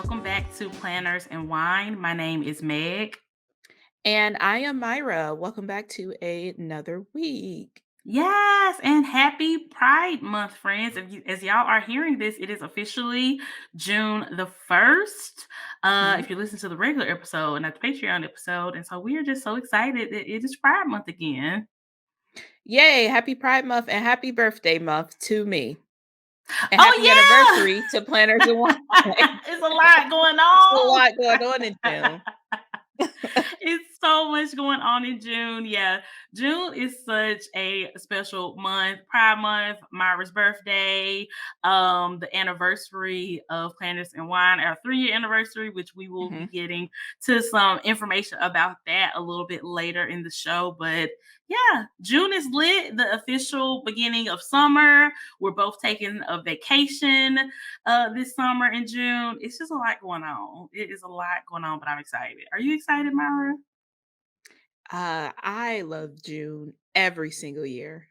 welcome back to Planners and Wine. My name is Meg. And I am Myra. Welcome back to another week. Yes, and happy Pride Month, friends. As y'all are hearing this, it is officially June the 1st. Mhm. If you listen to the regular episode and not the Patreon episode. And so we are just so excited that it is Pride Month again. Yay, happy Pride Month and happy birthday month to me. And happy Oh, anniversary to Planners and Wine. yeah! It's a lot going It's a on. lot going on in June. It's so much going on in June. Yeah, June is such a special month. Pride Month, Myra's birthday, the anniversary of Planners and Wine, our 3-year anniversary, which we will be Mhm. getting to some information about that a little bit later in the show. But yeah, June is lit, the official beginning of summer. We're both taking a vacation this summer in June. It's just a lot going on. It is a lot going on, but I'm excited. Are you excited, Myra? I love June every single year.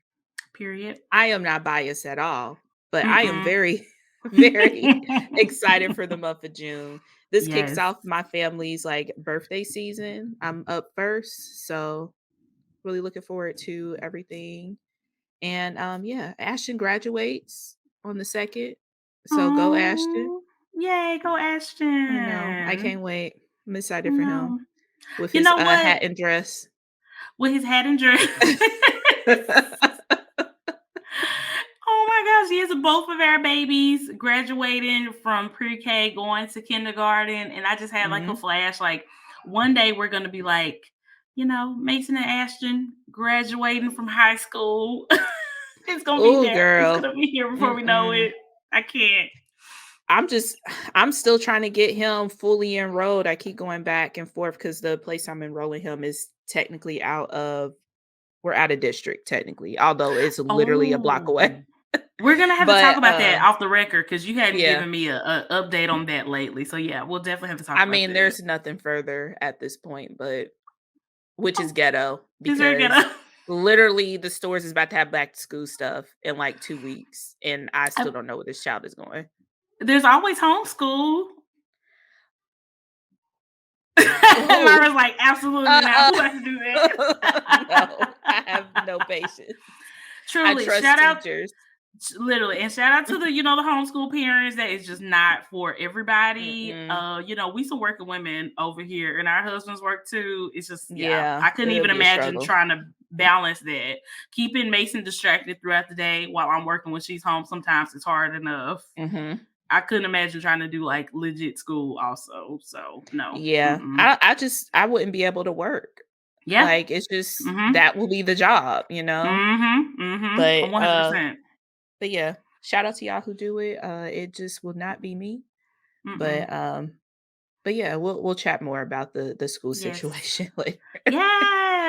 Period. I am not biased at all, but I am Mm-mm. very, very excited for the month of June. This kicks Yes. off my family's birthday season. I'm up first, so really looking forward to everything. And yeah, Ashton graduates on the 2nd. So go Ashton. Oh, yay, go I know. I Ashton. can't wait. I'm excited for him No. with You his know what? hat and dress. With his hat and dress. Oh my gosh, yes, both of our babies graduating from pre-K going to kindergarten. And I just had like a Mhm. flash, like one day we're gonna be like, Mason and Ashton graduating from high school. It's gonna be Oh, there. It's girl. gonna be here before we know Mm-mm. it. I can't. I'm just I'm still trying to get him fully enrolled. I keep going back and forth because the place I'm enrolling him is technically we're out of district technically, although it's literally a block Oh, away. we're gonna have to talk But about that off the record because you hadn't yeah. given me a update on that lately. So yeah, we'll definitely have to talk I about mean, that. there's nothing further at this point, but which is ghetto Is there because gonna? literally the stores is about to have back to school stuff in like 2 weeks, and I Uh, still don't know where this child is going. There's always homeschool. Who? Myra's like, absolutely not. Uh-uh. Who has to do No, I that? have no patience. I Truly, trust shout out. teachers. Literally, and shout out to the homeschool parents. That is just not for everybody. Mm-mm. We some working women over here, and our husbands work too. It's just, yeah, Yeah, I couldn't it'll even be a imagine struggle. trying to balance that. Keeping Mason distracted throughout the day while I'm working when she's home sometimes it's hard enough. Mhm. I couldn't imagine trying to do like legit school also. So no. Yeah. Mm-mm. I wouldn't be able to work. Yeah. Like, it's just Mm-hmm. that will be the job, you know? Mm-hmm. Mm-hmm. But, 100%. but yeah, shout out to y'all who do it. It just will not be me. Mm-mm. But, um, but yeah, we'll chat more about the school Yes. situation later.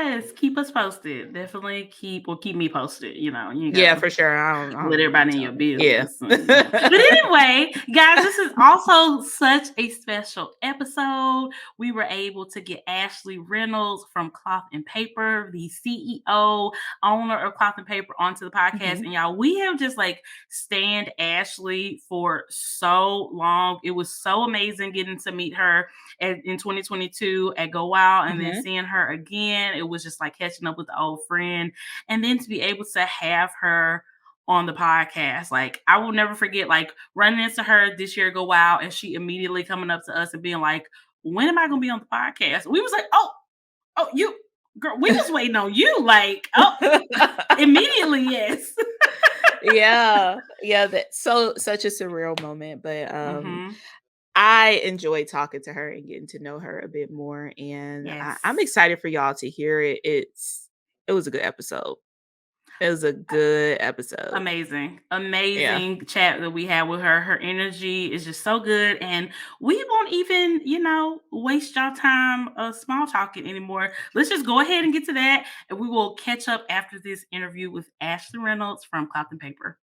Yes, keep us posted. Definitely keep me posted. You ain't Yeah, gotta for sure. I don't let need you everybody in your telling. Yeah. business. But anyway, guys, this is also such a special episode. We were able to get Ashley Reynolds from Cloth and Paper, the CEO, owner of Cloth and Paper, onto the podcast. Mhm. And y'all, we have just like stand Ashley for so long. It was so amazing getting to meet her in 2022 at Go Wild, and then Mhm. seeing her again. It was just like catching up with the old friend. And then to be able to have her on the podcast, like I will never forget like running into her this year Go Wild, and she immediately coming up to us and being like, when am I gonna be on the podcast? We was like, oh, you girl, we was waiting on you. Like, oh, immediately, yes. Yeah. Yeah, that such a surreal moment, but, Mm-hmm. I enjoyed talking to her and getting to know her a bit more, and Yes. I'm excited for y'all to hear it. It was a good episode. It was a good episode. Amazing, Yeah. amazing chat that we had with her. Her energy is just so good, and we won't even, waste y'all time small talking anymore. Let's just go ahead and get to that, and we will catch up after this interview with Ashley Reynolds from Cloth and Paper.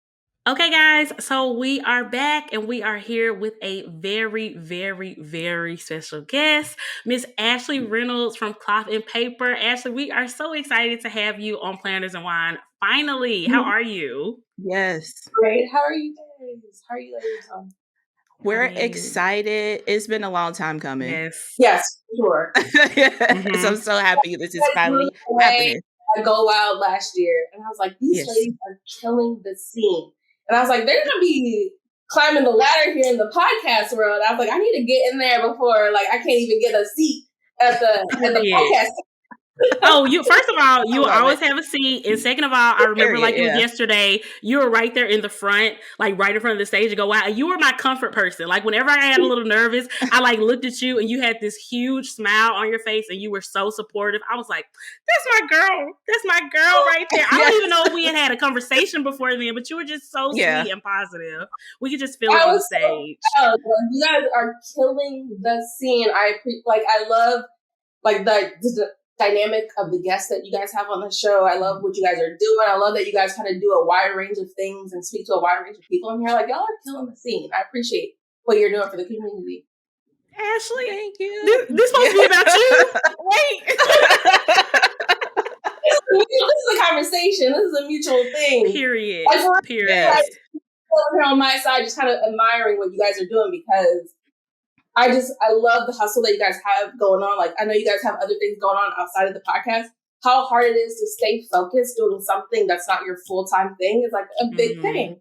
Okay, guys, so we are back and we are here with a very, very, very special guest, Miss Ashley Reynolds from Cloth and Paper. Ashley, we are so excited to have you on Planners and Wine. Finally, how are you? Yes. Great. How are you guys? How are you ladies doing? I We're mean, excited. It's been a long time coming. yes. Yes, sure. So I'm Mhm. so happy this is Guys moved finally away happening. at Go Wild last year, and I was like, these Yes. ladies are killing the scene. And I was like, they're gonna be climbing the ladder here in the podcast world. I was like, I need to get in there before like I can't even get a seat at the Period. podcast. Oh, you first of all, I you will love always it. have a seat. And second of all, I remember Period, like it was yeah. yesterday, you were right there in the front, like right in front of the stage to go out. And you were my comfort person. Like whenever I got a little nervous, I like looked at you and you had this huge smile on your face and you were so supportive. I was like, that's my girl. That's my girl right there. I Yes. don't even know if we had a conversation before then, but you were just so Yeah. sweet and positive. We could just feel it I on the was so stage. proud. Like, you guys are killing the scene. I love like the dynamic of the guests that you guys have on the show. I love what you guys are doing. I love that you guys kind of do a wide range of things and speak to a wide range of people in here. Like y'all are killing the scene. I appreciate what you're doing for the community. Ashley, Thank you. this supposed to be about you. Wait. This is a conversation. This is a mutual thing. Period. Like, Period. Yes. over here on my side, just kind of admiring what you guys are doing because I love the hustle that you guys have going on. Like I know you guys have other things going on outside of the podcast. How hard it is to stay focused doing something that's not your full-time thing is like a big thing.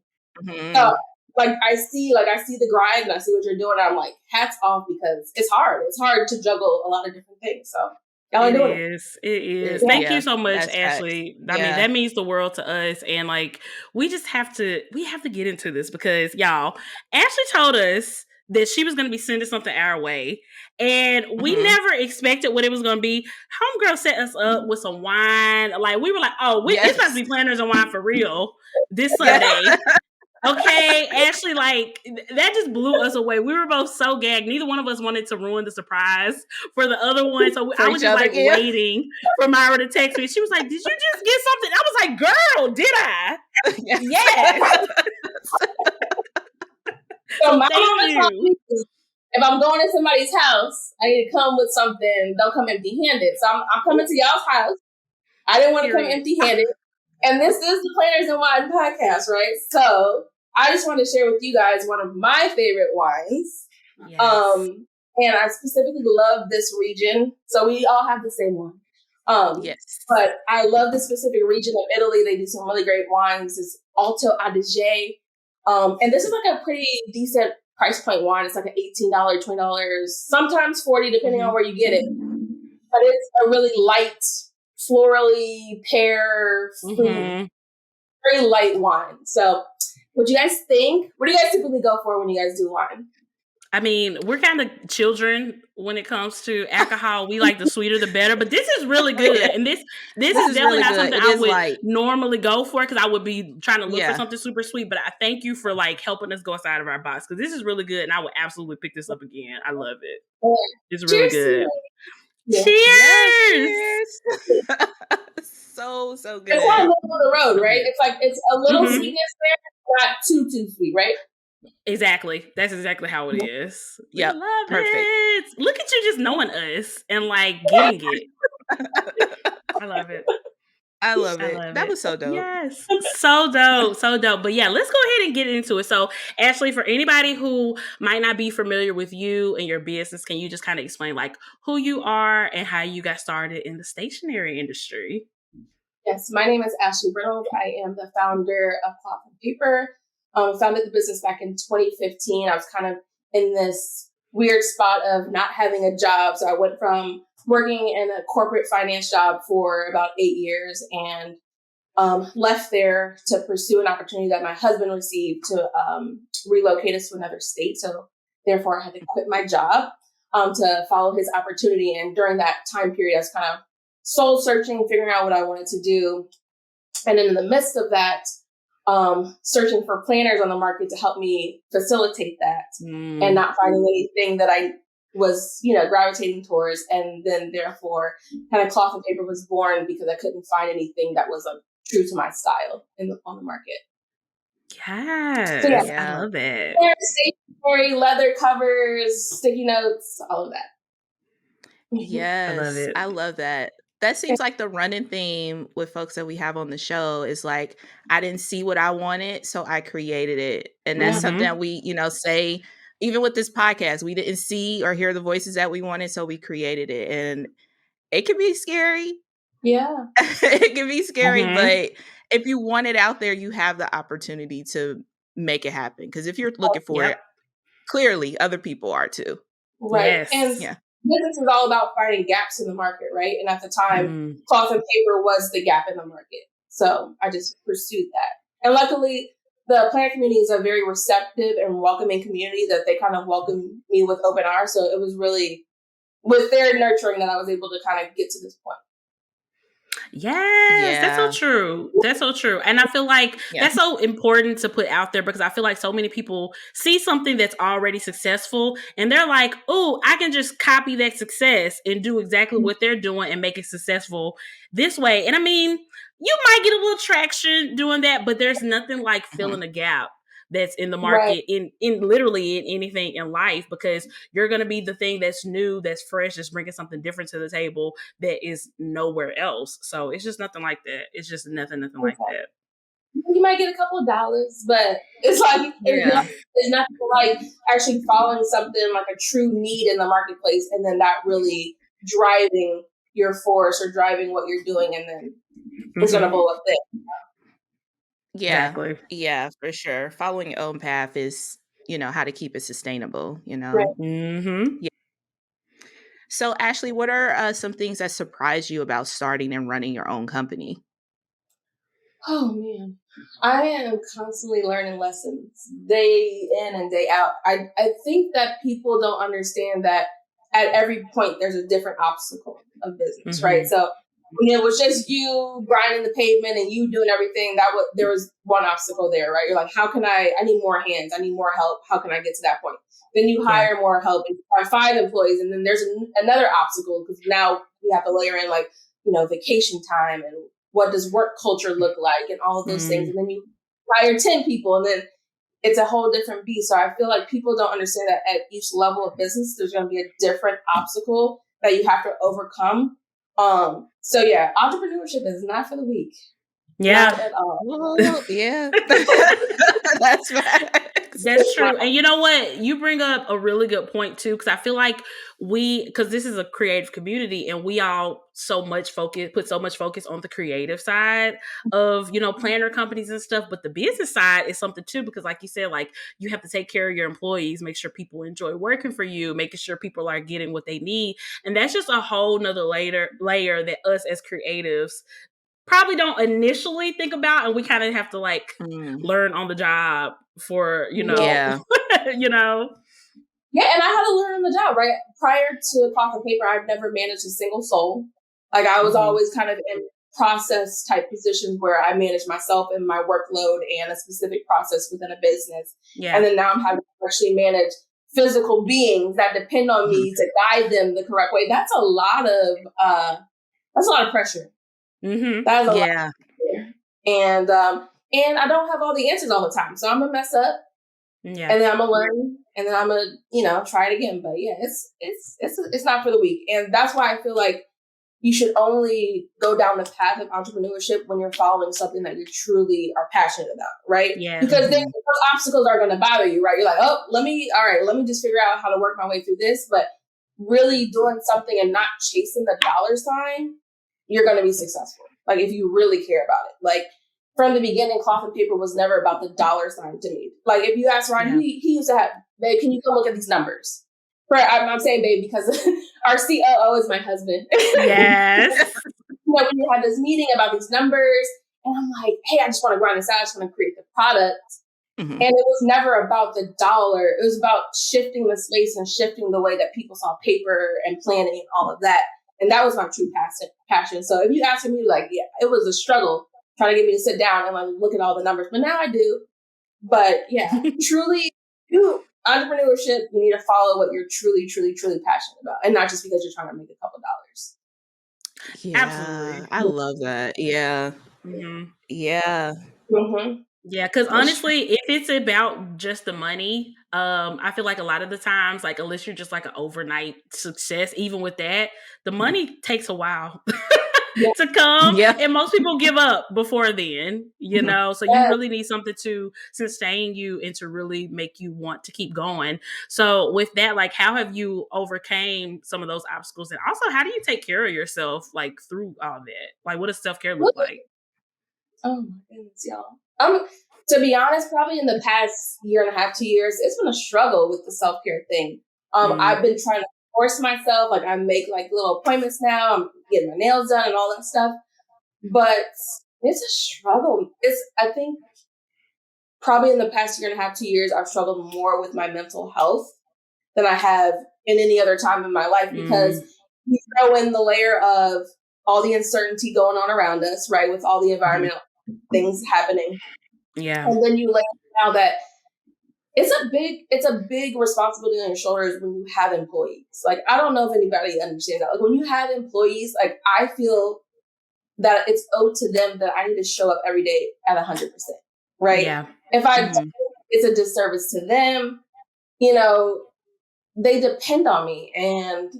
So like I see the grind and I see what you're doing. And I'm like, hats off because it's hard. It's hard to juggle a lot of different things. So y'all are doing it. It is. Yeah, Thank you so much, that's facts. Ashley. I mean, Yeah. that means the world to us. And like, we have to get into this because y'all, Ashley told us that she was going to be sending something our way. And we never expected what it was going to be. Homegirl set us up with some wine. Like, we were like, oh, it's supposed to be planners and wine for real this Sunday. Okay, Ashley, like that just blew us away. We were both so gagged. Neither one of us wanted to ruin the surprise for the other one. So I was just like waiting for Myra to text me. She was like, "Did you just get something?" I was like, "Girl, did I?" Yes. So my mama told me if I'm going to somebody's house, I need to come with something. Don't come empty-handed. So I'm coming to y'all's house. I didn't want to come empty-handed. And this is the Planners and Wine podcast, right? So I just want to share with you guys one of my favorite wines. Yes. And I specifically love this region. So we all have the same one. Yes. But I love this specific region of Italy. They do some really great wines. It's Alto Adige. And this is like a pretty decent price point wine. It's like an $18, $20, sometimes $40, depending on where you get it. But it's a really light, florally pear fruit, very light wine. So what do you guys think? What do you guys typically go for when you guys do wine? I mean, we're kind of children when it comes to alcohol. We like the sweeter the better, but this is really good. And this is definitely really not something I would normally go for because I would be trying to look for something super sweet. But I thank you for like helping us go outside of our box because this is really good and I would absolutely pick this up again. I love it. It's really good. Cheers! So good. It's not a middle of the road, right? It's like it's a little sweetness there, not too sweet, right? Exactly. That's exactly how it is. Yeah, love perfect. it. Look at you just knowing us and like getting it. I love it. I love it. That was so dope. Yes. So dope. So dope. But yeah, let's go ahead and get into it. So, Ashley, for anybody who might not be familiar with you and your business, can you just kind of explain like who you are and how you got started in the stationery industry? Yes, my name is Ashley Reynolds. I am the founder of Cloth and Paper. Founded the business back in 2015. I was kind of in this weird spot of not having a job. So I went from working in a corporate finance job for about 8 years and left there to pursue an opportunity that my husband received to relocate us to another state. So therefore, I had to quit my job to follow his opportunity. And during that time period, I was kind of soul searching, figuring out what I wanted to do. And then in the midst of that, searching for planners on the market to help me facilitate that and not finding anything that I was, gravitating towards. And then therefore kind of Cloth and Paper was born because I couldn't find anything that was true to my style on the market. Yes. So, I love it. Stationery, leather covers, sticky notes, all of that. Yes. I love it. I love that. That seems like the running theme with folks that we have on the show is like, I didn't see what I wanted, so I created it. And that's something that we, say even with this podcast, we didn't see or hear the voices that we wanted, so we created it. And it can be scary. Yeah. It can be scary, Mhm. but if you want it out there, you have the opportunity to make it happen. Because if you're looking for it, Yep. clearly other people are too. Right. And Yes. Yeah. business is all about finding gaps in the market, right? And at the time, Mm. cloth and paper was the gap in the market. So I just pursued that. And luckily, the planner community is a very receptive and welcoming community that they kind of welcomed me with open arms. So it was really with their nurturing that I was able to kind of get to this point. Yes, that's so Yeah. true. That's so true. And I feel like Yeah. that's so important to put out there because I feel like so many people see something that's already successful and they're like, oh, I can just copy that success and do exactly what they're doing and make it successful this way. And I mean, you might get a little traction doing that, but there's nothing like filling a gap that's in the Right. market in literally in anything in life because you're going to be the thing that's new, that's fresh, that's bringing something different to the table that is nowhere else. So it's just nothing like that. It's just nothing like Okay. that. You might get a couple of dollars, but it's like Yeah. it's nothing like actually following something like a true need in the marketplace, and then that really driving your force or driving what you're doing, and then it's gonna blow up there. Yeah. Exactly. Yeah, for sure. Following your own path is, how to keep it sustainable, Right. Mm-hmm. Yeah. So, Ashley, what are some things that surprise you about starting and running your own company? Oh man, I am constantly learning lessons day in and day out. I think that people don't understand that at every point there's a different obstacle of business, right? Mm-hmm. So when it was just you grinding the pavement and you doing everything, there was one obstacle there, right? You're like, how can I need more hands, I need more help. How can I get to that point? Then you Yeah. hire more help and you hire 5 employees, and then there's another obstacle because now we have to layer in like, vacation time and what does work culture look like and all of those things. And then you hire 10 people and then it's a whole different beast. So I feel like people don't understand that at each level of business, there's going to be a different obstacle that you have to overcome. So yeah, entrepreneurship is not for the weak. Yeah. Not at all. Well, yeah. That's facts. That's true. And you know what? You bring up a really good point too, because I feel like because this is a creative community and we all put so much focus on the creative side of, planner companies and stuff. But the business side is something too, because like you said, like you have to take care of your employees, make sure people enjoy working for you, making sure people are getting what they need. And that's just a whole nother layer that us as creatives probably don't initially think about, and we kind of have to like learn on the job for Yeah. Yeah, and I had to learn on the job, right? Prior to cloth and paper, I've never managed a single soul. Like I was always kind of in process type positions where I managed myself and my workload and a specific process within a business. Yeah. And then now I'm having to actually manage physical beings that depend on me to guide them the correct way. That's a lot of pressure. That is a lot of pressure. And I don't have all the answers all the time. So I'm gonna mess up. Yeah. And then I'm gonna learn, and then I'm gonna, try it again. But yeah, it's not for the weak, and that's why I feel like you should only go down the path of entrepreneurship when you're following something that you truly are passionate about, right? Yeah. Because then those obstacles are gonna bother you, right? You're like, oh, let me just figure out how to work my way through this. But really doing something and not chasing the dollar sign, you're gonna be successful. Like if you really care about it, like. From the beginning, cloth and paper was never about the dollar sign to me. Like if you ask Ryan, he used to have, babe, can you come look at these numbers? I'm saying babe because our COO is my husband. Yes. We had this meeting about these numbers, and I'm like, hey, I just want to grind this out. I just want to create the product. And it was never about the dollar. It was about shifting the space and shifting the way that people saw paper and planning and all of that. And that was my true passion. So if you ask me, like, yeah, it was a struggle trying to get me to sit down and like look at all the numbers. But now I do. But yeah, truly, entrepreneurship, you need to follow what you're truly, truly, truly passionate about. And not just because you're trying to make a couple dollars. Yeah. Absolutely. I love that. Yeah. Yeah. Yeah, because honestly, if it's about just the money, I feel like a lot of the times, like unless you're just like an overnight success, even with that, the money takes a while. to come. Yeah. And most people give up before then, you know, so you Yes. really need something to sustain you and to really make you want to keep going. So with that, like, how have you overcame some of those obstacles? And also, how do you take care of yourself, like, through all that? Like, what does self-care look like? Oh my goodness, y'all. To be honest, probably in the past year and a half, 2 years, it's been a struggle with the self-care thing. I've been trying to force myself, like I make like little appointments now. I'm getting my nails done and all that stuff. But it's a struggle. I think probably in the past year and a half, 2 years, I've struggled more with my mental health than I have in any other time in my life, because you throw in the layer of all the uncertainty going on around us, right? With all the environmental things happening. Yeah. And then you lay out that it's a big responsibility on your shoulders when you have employees. Like, I don't know if anybody understands that. Like, when you have employees, like, I feel that it's owed to them that I need to show up every day at 100%, right? Yeah. If I don't, it's a disservice to them. You know, they depend on me, and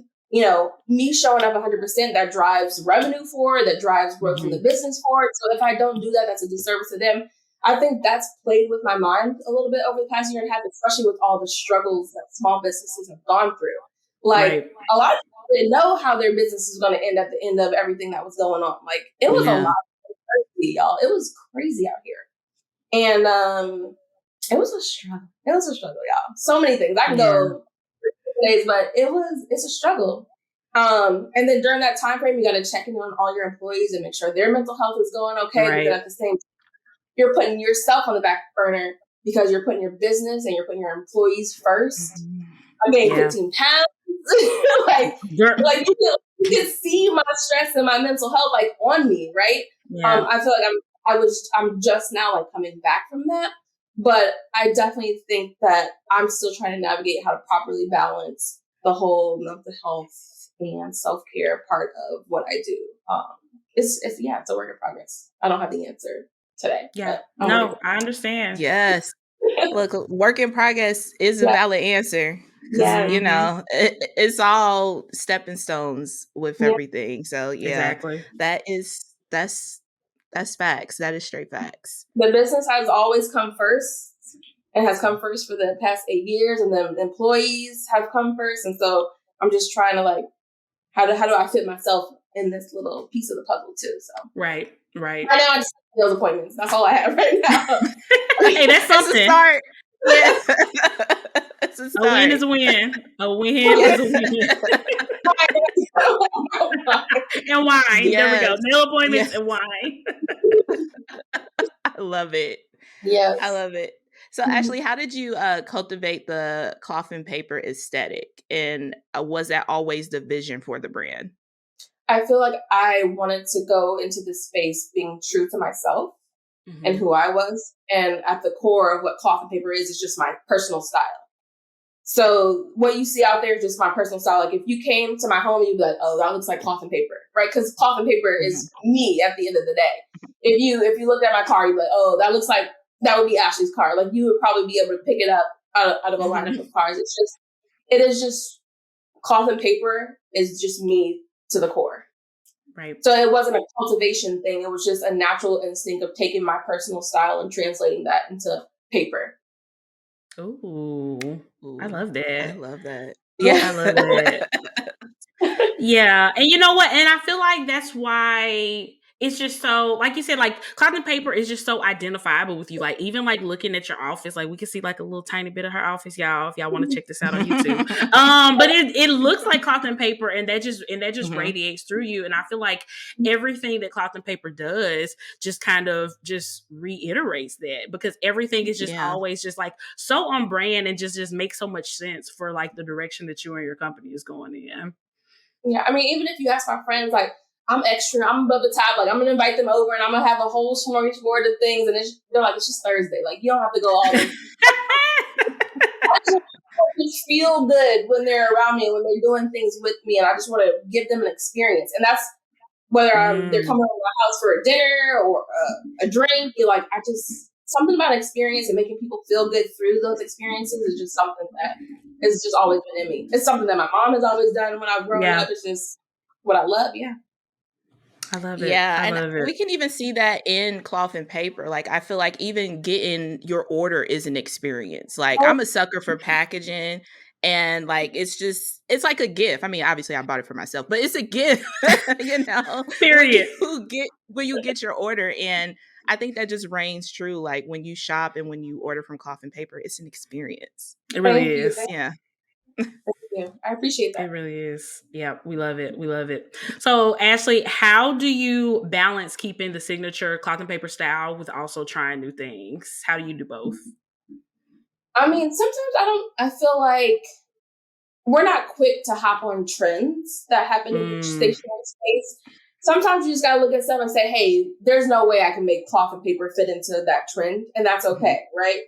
me showing up 100%, that drives revenue forward, that drives growth in the business forward. So if I don't do that, that's a disservice to them. I think that's played with my mind a little bit over the past year and a half, especially with all the struggles that small businesses have gone through. Like, a lot of people didn't know how their business was going to end at the end of everything that was going on. Like, it was a lot of crazy, y'all. It was crazy out here. And it was a struggle. It was a struggle, y'all. So many things. I can go days, but it's a struggle. And then during that time frame, you got to check in on all your employees and make sure their mental health is going okay. But then at the same time, you're putting yourself on the back burner because you're putting your business and you're putting your employees first. I gained 15 pounds. like you can see my stress and my mental health like on me, right? I feel like I'm just now like coming back from that. But I definitely think that I'm still trying to navigate how to properly balance the whole mental health and self-care part of what I do. It's a work in progress. I don't have the answer today. Yeah. No, I understand. Yes. Look, work in progress is a valid answer. Because, it's all stepping stones with everything. So, Exactly. that's facts. That is straight facts. The business has always come first. It has come first for the past 8 years, and the employees have come first. And so I'm just trying to like, how do I fit myself in this little piece of the puzzle too? So right. Right now I just have those appointments. That's all I have right now. Hey, that's something. It's a start. Yeah. It's a start. A win is a win. A win is a win. And wine. Yes. There we go. Nail appointments and wine. I love it. Yes. I love it. So Ashley, how did you cultivate the cloth and paper aesthetic? And was that always the vision for the brand? I feel like I wanted to go into this space being true to myself and who I was. And at the core of what cloth and paper is just my personal style. So what you see out there is just my personal style. Like if you came to my home, you'd be like, oh, that looks like cloth and paper, right? Because cloth and paper is me at the end of the day. If you looked at my car, you'd be like, oh, that would be Ashley's car. Like you would probably be able to pick it up out of a lineup of cars. It is just cloth and paper is just me to the core. Right. So it wasn't a cultivation thing. It was just a natural instinct of taking my personal style and translating that into paper. Ooh, I love that. I love that. Yeah, I love that. Yeah. And you know what? And I feel like that's why it's just so, like you said, like cloth and paper is just so identifiable with you. Like even like looking at your office, like we can see like a little tiny bit of her office, y'all, if y'all want to check this out on YouTube. But it looks like cloth and paper, and that just radiates through you. And I feel like everything that cloth and paper does just kind of just reiterates that, because everything is just always just like so on brand and just makes so much sense for like the direction that you and your company is going in. Yeah, I mean, even if you ask my friends, like, I'm extra, I'm above the top, like, I'm going to invite them over and I'm going to have a whole smorgasbord of things. And they're like, it's just Thursday. Like, you don't have to go all in. I just feel good when they're around me, when they're doing things with me. And I just want to give them an experience. And that's whether they're coming over my house for a dinner or a drink. You're like, something about experience and making people feel good through those experiences is just something that has just always been in me. It's something that my mom has always done when I've grown up. It's just what I love. Yeah. I love it. Yeah, I and love it. we can even see that in cloth and paper. Like, I feel like even getting your order is an experience. Like, Oh, I'm a sucker for packaging, and like it's like a gift. I mean, obviously I bought it for myself, but it's a gift, Period. when you get your order. And I think that just reigns true. Like when you shop and when you order from cloth and paper, it's an experience. It really thank you. is. Yeah. Thank you. I appreciate It that. really is. Yeah, we love it. We love it. So, Ashley, how do you balance keeping the signature cloth and paper style with also trying new things? How do you do both? I mean, sometimes I feel like we're not quick to hop on trends that happen in the Mm, stationery space. Sometimes you just gotta look at stuff and say, hey, there's no way I can make cloth and paper fit into that trend, and that's Mhm. okay, right?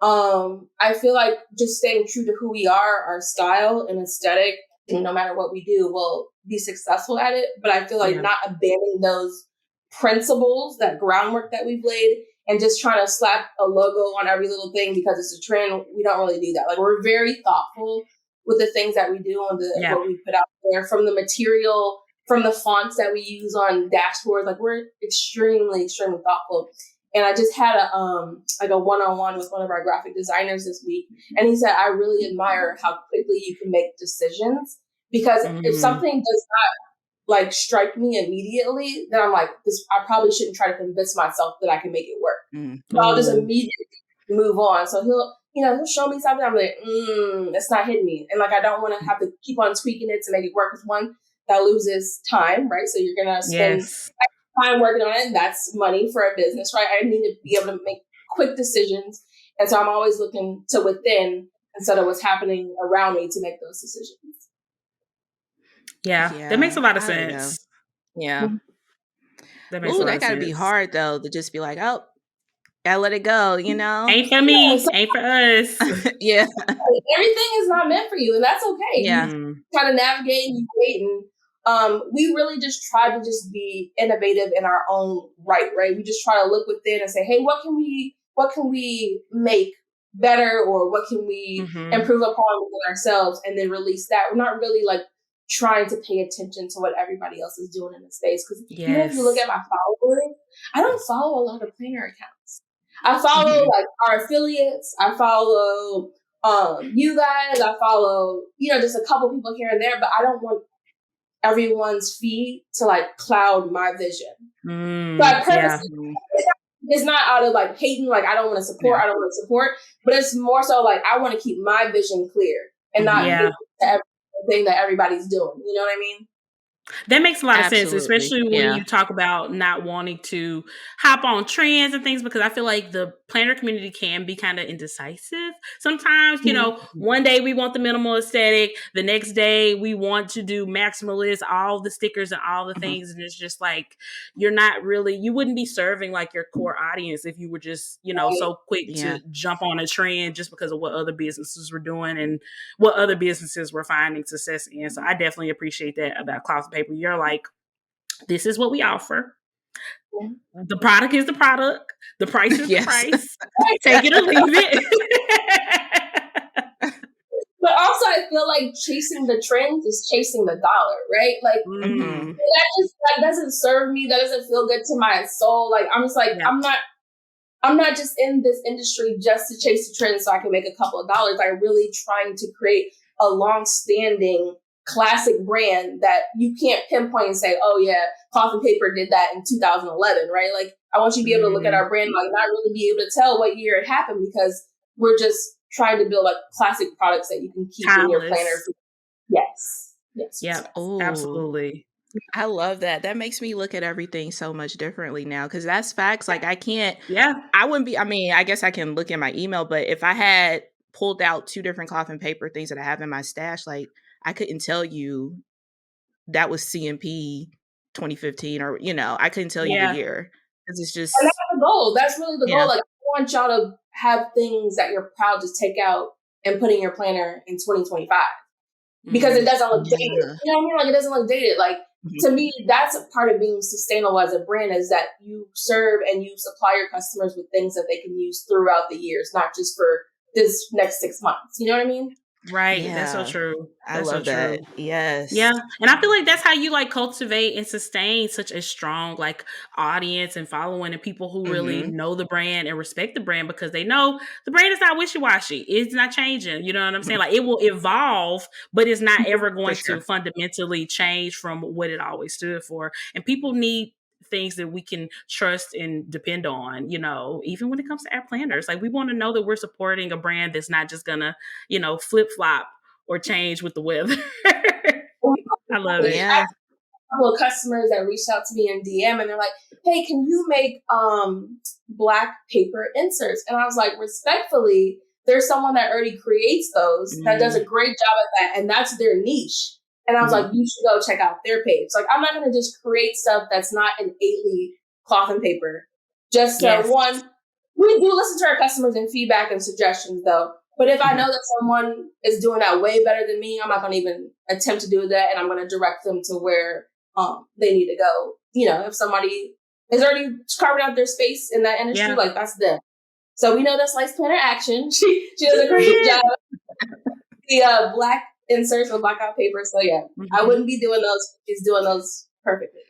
I feel like just staying true to who we are, our style and aesthetic, no matter what we do, we'll be successful at it. But I feel like yeah. not abandoning those principles, that groundwork that we've laid, and just trying to slap a logo on every little thing because it's a trend. We don't really do that. Like we're very thoughtful with the things that we do and Yeah. what we put out there, from the material, from the fonts that we use on dashboards. Like we're extremely, extremely thoughtful. And I just had a one-on-one with one of our graphic designers this week, and he said, I really admire how quickly you can make decisions, because if Hmm. something does not like strike me immediately, then I'm like, this, I probably shouldn't try to convince myself that I can make it work. Mm. So I'll just Ooh. immediately move on. So he'll show me something. I'm like, it's not hitting me. And like, I don't want to have to keep on tweaking it to make it work. Because one, that loses time, right? So you're going to spend Yes. time working on it. And that's money for a business, right? I need to be able to make quick decisions. And so I'm always looking to within instead of what's happening around me to make those decisions. Yeah. That makes a Yeah, lot of I don't know. sense. Yeah. That makes a Ooh, lot that of gotta be sense. hard though, to just be like, oh, gotta let it go, you know? Ain't for Yeah, me. so Ain't for us. Yeah. everything is not meant for you, and that's okay. You Yeah. Hmm. try to navigate and you wait, and we really just try to just be innovative in our own right? We just try to look within and say, hey, what can we make better, or what can we Hmm. improve upon within ourselves, and then release that. We're not really like trying to pay attention to what everybody else is doing in the space, because even if you look Yes. at my followers, I don't follow a lot of planner accounts. I follow Mhm. like our affiliates. I follow you guys. I follow, just a couple people here and there, but I don't want everyone's feed to like cloud my vision. So I Yeah. purposely, Mhm. it's not out of like hating, like I don't want to Yeah. support, I don't want to support, but it's more so like I want to keep my vision clear and not Mhm. Yeah. listen to everything that everybody's doing. You know what I mean? That makes a lot of sense, Absolutely. especially when Yeah. you talk about not wanting to hop on trends and things, because I feel like the planner community can be kind of indecisive. Sometimes, Mhm. one day we want the minimal aesthetic, the next day we want to do maximalist, all the stickers and all the Mhm. things. And it's just like, you wouldn't be serving like your core audience if you were just, Right. so quick Yeah. to jump on a trend just because of what other businesses were doing and what other businesses were finding success in. So I definitely appreciate that about cloth and paper. You're like, this is what we offer. Yeah. The product is the product. The price is the Yes. price. Take it or leave it. But also, I feel like chasing the trends is chasing the dollar, right? Like Mhm. Mm, that doesn't serve me. That doesn't feel good to my soul. Like I'm just like yeah. I'm not just in this industry just to chase the trend so I can make a couple of dollars. I'm really trying to create a long-standing classic brand that you can't pinpoint and say, oh yeah, Cloth and Paper did that in 2011, right? Like I want you to be able to look at Mm, our brand, like not really be able to tell what year it happened, because we're just trying to build like classic products that you can keep in your planner. timeless. Yes. Yes. Yes. Yep. Yes. Oh, Absolutely. I love that. That makes me look at everything so much differently now, because that's facts. Like Yeah. I wouldn't be, I mean, I guess I can look in my email, but if I had pulled out two different cloth and paper things that I have in my stash, like I couldn't tell you that was CMP 2015, or, I couldn't tell you the Yeah. year, because it's And that's just, the goal. That's really the yeah. goal. Like, I want y'all to have things that you're proud to take out and put in your planner in 2025, because it Mm, doesn't look dated. Yeah. You know what I mean? Like, it doesn't look dated. Like, Mhm. to me, that's a part of being sustainable as a brand, is that you serve and you supply your customers with things that they can use throughout the years, not just for this next 6 months. You know what I mean? Right. That's so Yeah. true. I That's so love that. true. Yeah. Yes. And I feel like that's how you like cultivate and sustain such a strong like audience and following and people who really Mm-hmm. know the brand and respect the brand because they know the brand is not wishy-washy. It's not changing. You know what I'm saying? Like it will evolve, but it's not ever For going to sure. fundamentally change from what it always stood for. And people need things that we can trust and depend on, you know, even when it comes to our planners. Like we want to know that we're supporting a brand that's not just gonna, you know, flip flop or change with the weather. I love it. Yeah. Couple of customers that reached out to me in DM and they're like, "Hey, can you make black paper inserts?" And I was like, respectfully, there's someone that already creates those that does a great job at that, and that's their niche. And I was like, you should go check out their page. Like, I'm not going to just create stuff that's not an 8-leaf cloth and paper. Just one, we do listen to our customers and feedback and suggestions, though. But if I know that someone is doing that way better than me, I'm not going to even attempt to do that, and I'm going to direct them to where they need to go. You know, if somebody is already carving out their space in that industry, like that's them. So we know that's Slice Planner Action. She does a great job. The black inserts with blackout paper. So yeah, I wouldn't be doing those. She's doing those perfectly.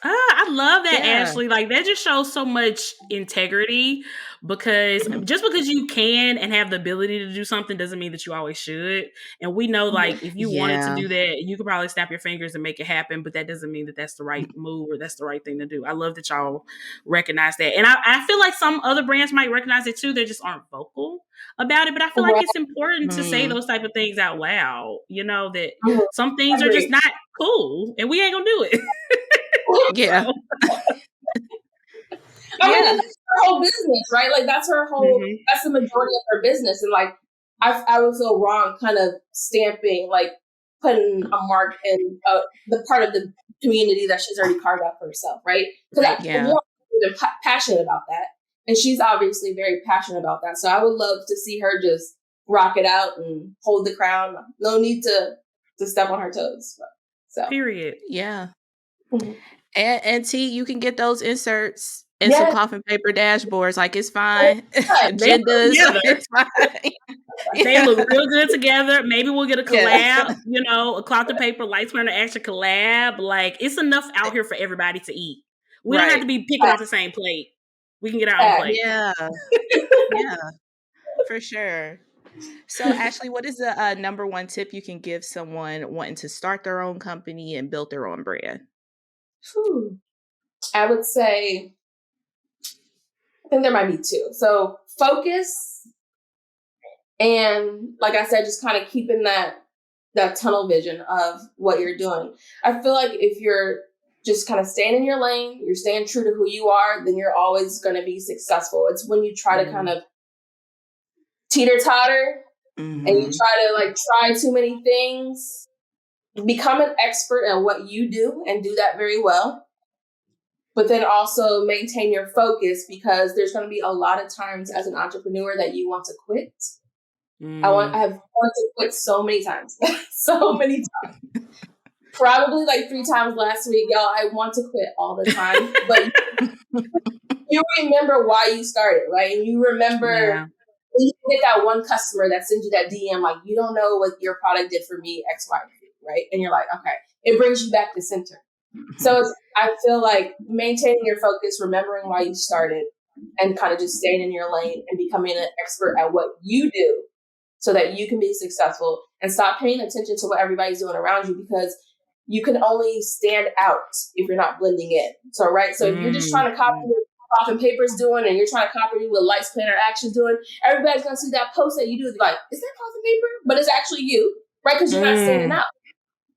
I love that, Yeah. Ashley. Like that just shows so much integrity because just because you can and have the ability to do something doesn't mean that you always should. And we know like if you wanted to Yeah. do that, you could probably snap your fingers and make it happen, but that doesn't mean that that's the right move or that's the right thing to do. I love that y'all recognize that. And I feel like some other brands might recognize it too. They just aren't vocal about it, but I feel like it's important to say those type of things out loud, you know, that some things are just not cool and we ain't gonna do it. Yeah. So. I mean, that's her whole business, right? Like that's her whole. That's the majority of her business, and like I would feel wrong, kind of stamping, like putting a mark in the part of the community that she's already carved out for herself, right? Because they're passionate about that, and she's obviously very passionate about that. So I would love to see her just rock it out and hold the crown. No need to step on her toes. So period. Yeah. And T, you can get those inserts and some cloth and paper dashboards. Like it's fine. Agendas, it's fine. They look real good together. Maybe we'll get a collab, you know, a cloth and paper Lights Planner Action collab. Like it's enough out here for everybody to eat. We don't have to be picking off the same plate. We can get our own plate. Yeah. Yeah, for sure. So Ashley, what is the number one tip you can give someone wanting to start their own company and build their own brand? I would say, I think there might be two. So focus, and like I said, just kind of keeping that tunnel vision of what you're doing. I feel like if you're just kind of staying in your lane, you're staying true to who you are, then you're always going to be successful. It's when you try to kind of teeter-totter and you try to like try too many things, become an expert at what you do and do that very well. But then also maintain your focus because there's going to be a lot of times as an entrepreneur that you want to quit. I have wanted to quit so many times, so many times. Probably like 3 times last week, y'all. I want to quit all the time, but you remember why you started, right? And you remember you get that one customer that sends you that DM, like you don't know what your product did for me, X, Y, and Z, right? And you're like, okay, it brings you back to center. So I feel like maintaining your focus, remembering why you started, and kind of just staying in your lane and becoming an expert at what you do so that you can be successful and stop paying attention to what everybody's doing around you because you can only stand out if you're not blending in. So, right. So if you're just trying to copy what Cloth and Paper's doing and you're trying to copy what Lights Planner Action's doing, everybody's going to see that post that you do. Like, is that Cloth and Paper? But it's actually you, right? Because you're not standing out.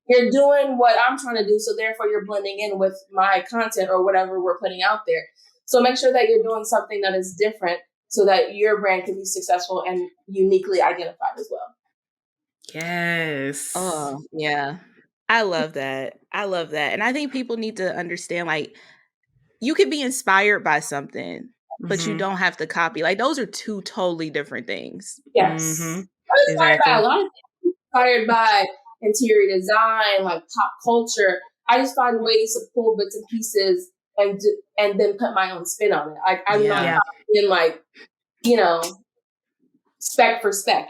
You're doing what I'm trying to do. So therefore you're blending in with my content or whatever we're putting out there. So make sure that you're doing something that is different so that your brand can be successful and uniquely identified as well. Yes. Oh, yeah. I love that. I love that. And I think people need to understand, like, you can be inspired by something, but you don't have to copy. Like, those are two totally different things. Yes. I'm inspired by a lot of things. Inspired by interior design, like pop culture. I just find ways to pull bits and pieces and then put my own spin on it. Like I'm not in like, spec for spec,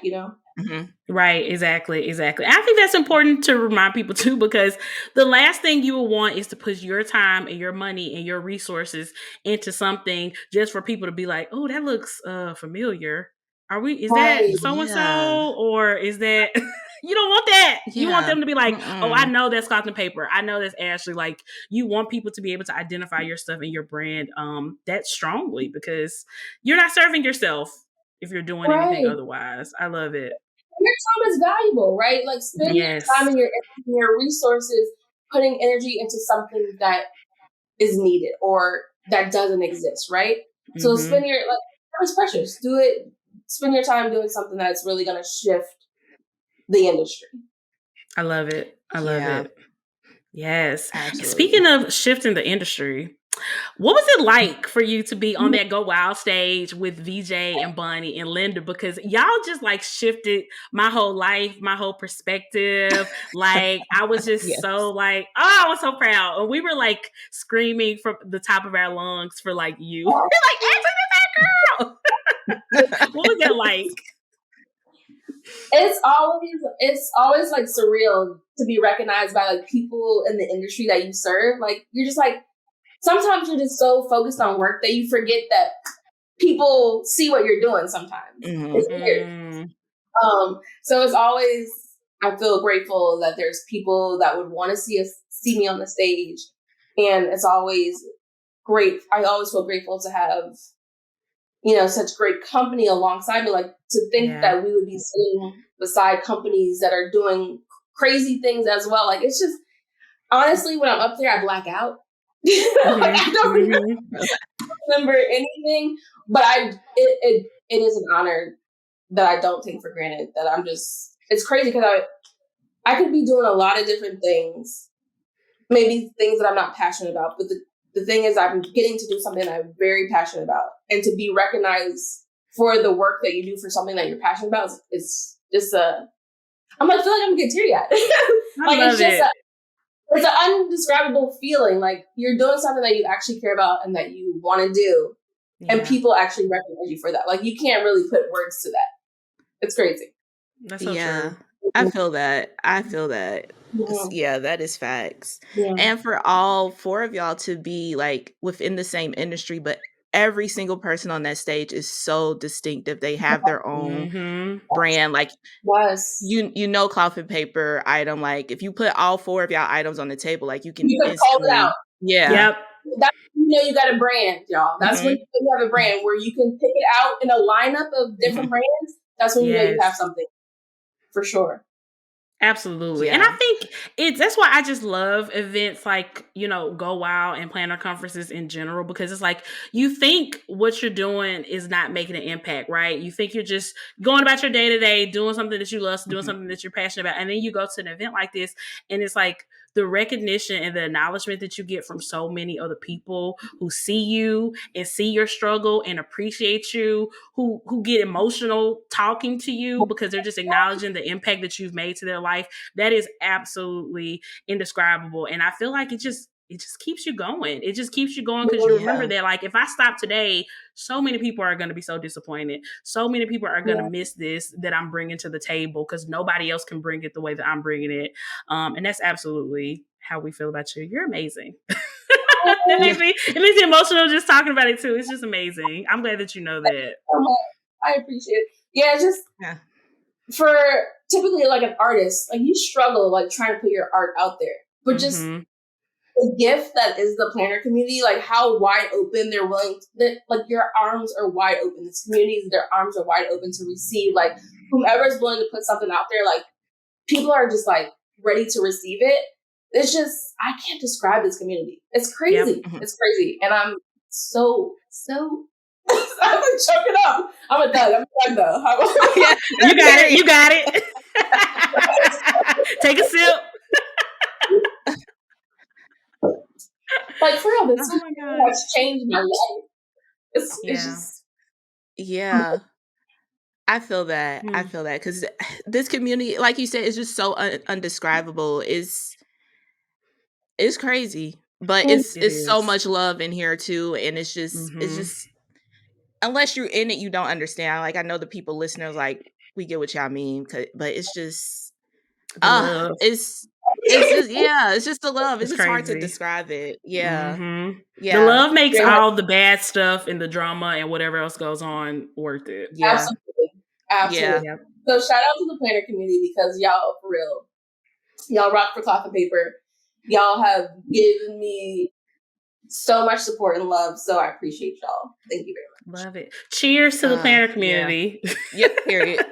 Right, exactly. I think that's important to remind people too, because the last thing you will want is to put your time and your money and your resources into something just for people to be like, "Oh, that looks familiar. Is that Right. so and Yeah. so, or is that?" You don't want that. You want Yeah. them to be like, "Oh, I Mm-mm. know that's cotton paper. I know that's Ashley." Like, you want people to be able to identify your stuff and your brand that strongly, because you're not serving yourself if you're doing anything Right. otherwise. I love it. Your time is valuable, right? Like spend your time Yes. and your energy and your resources putting energy into something that is needed or that doesn't exist, right? So Mhm. spend your like time is precious. Do it. Spend your time doing something that's really going to shift the industry. I love it. I love Yeah, it. Yes. absolutely. Speaking of shifting the industry, what was it like for you to be on that Go Wild stage with VJ and Bunny and Linda? Because y'all just like shifted my whole life, my whole perspective. Like, I was just so Yes. like, oh, I was so proud. And we were like screaming from the top of our lungs for like you. We're like, Ashley, that's that girl. What was that like? It's always like surreal to be recognized by like people in the industry that you serve. Like you're just like sometimes you're just so focused on work that you forget that people see what you're doing sometimes. Hmm. It's weird. Mm, So it's always I feel grateful that there's people that would want to see me on the stage. And it's always great. I always feel grateful to have, such great company alongside me. Like to think yeah. that we would be sitting beside companies that are doing crazy things as well. Like it's just honestly when I'm up there I black out. Like I don't Mm-hmm. remember anything, but it is an honor that I don't take for granted. That I'm just it's crazy because I could be doing a lot of different things, maybe things that I'm not passionate about, but the thing is I'm getting to do something that I'm very passionate about, and to be recognized for the work that you do for something that you're passionate about is just I'm like, I feel like I'm gonna get teary eyed. I Like love it. it's an undescribable feeling. Like you're doing something that you actually care about and that you want to do, and Yeah. people actually recognize you for that. Like you can't really put words to that. It's crazy. That's so Yeah, true. I feel that. I feel that. Yeah. Yeah, that is facts. Yeah. And for all four of y'all to be like within the same industry, but every single person on that stage is so distinctive. They have their own Mm-hmm. brand. Like Yes. you know cloth and paper item. Like if you put all four of y'all items on the table, like you can You can call it out. instantly, yeah. Yep. That's when you know you got a brand, y'all. That's when Hmm. you have a brand where you can pick it out in a lineup of different brands. That's when you know you have Yes. something for sure. Absolutely. And I Yeah. think that's why I just love events like, Go Wild and planner conferences in general, because it's like you think what you're doing is not making an impact, right? You think you're just going about your day to day, doing something that you love, doing Mhm. something that you're passionate about. And then you go to an event like this and it's like the recognition and the acknowledgement that you get from so many other people who see you and see your struggle and appreciate you, who get emotional talking to you because they're just acknowledging the impact that you've made to their life. That is absolutely indescribable. And I feel like it just keeps you going. It just keeps you going because you remember Yeah. that, like, if I stop today, so many people are going to be so disappointed. So many people are going to Yeah. miss this that I'm bringing to the table because nobody else can bring it the way that I'm bringing it. And that's absolutely how we feel about you. You're amazing. That Yeah. makes me it makes me emotional just talking about it too. It's just amazing. I'm glad that you know that. I appreciate it. Yeah, just Yeah. for typically like an artist, like you struggle like trying to put your art out there. But just Mm-hmm. the gift that is the planner community, like how wide open they're willing to, like your arms are wide open. This community, their arms are wide open to receive like whomever is willing to put something out there, like people are just like ready to receive it. It's just I can't describe this community. It's Yep. crazy. Mhm. It's crazy. And I'm so I'm like choking up. I'm a thug. I'm a thug though. Yeah. You got it. Period. You got it. Take a sip. Like for real, this Oh my gosh. has changed my life. It's Yeah. just Yeah. I feel that. I Mm, feel that because this community, like you said, is just so undescribable. It's crazy, but it's it it's so is. much love in here too, and it's Mm-hmm. just unless you're in it, you don't understand. Like I know the people listeners like we get what y'all mean. But it's just, The love. it's just, yeah, it's just the love. It's It's just hard to crazy. describe it. Yeah. The Yeah. love makes Very much. all the bad stuff and the drama and whatever else goes on worth it. Yeah. Absolutely. Absolutely. Yeah. So shout out to the planner community because y'all, for real, y'all rock for cloth and paper. Y'all have given me so much support and love. So I appreciate y'all. Thank you very much. Love it. Cheers to the planner community. Yep, period.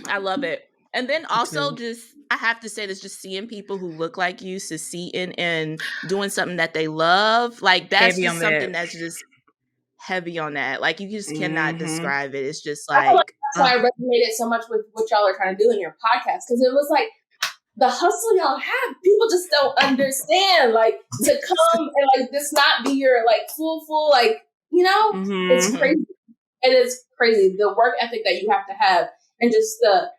I love it. And then also just, I have to say this, just seeing people who look like you succeeding and doing something that they love, like that's Heavy just on something that. that's just heavy on that. Like you just cannot describe it. It's just I feel like like, that's why I resonated so much with what y'all are trying to do in your podcast because it was like the hustle y'all have. People just don't understand. Like to come and like this not be your like full like it's crazy. It is crazy the work ethic that you have to have and just the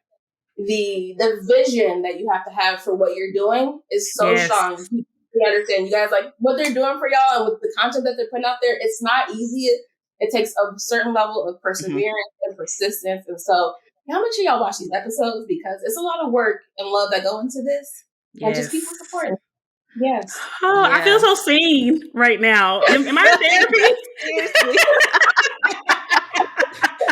vision that you have to have for what you're doing is so strong. You understand, you guys like what they're doing for y'all and with the content that they're putting out there. It's not easy. It takes a certain level of perseverance and persistence. And so, how much of y'all watch these episodes because it's a lot of work and love that go into this, and just people supporting. Yes. Oh, I feel so seen right now. Am I in therapy? Seriously.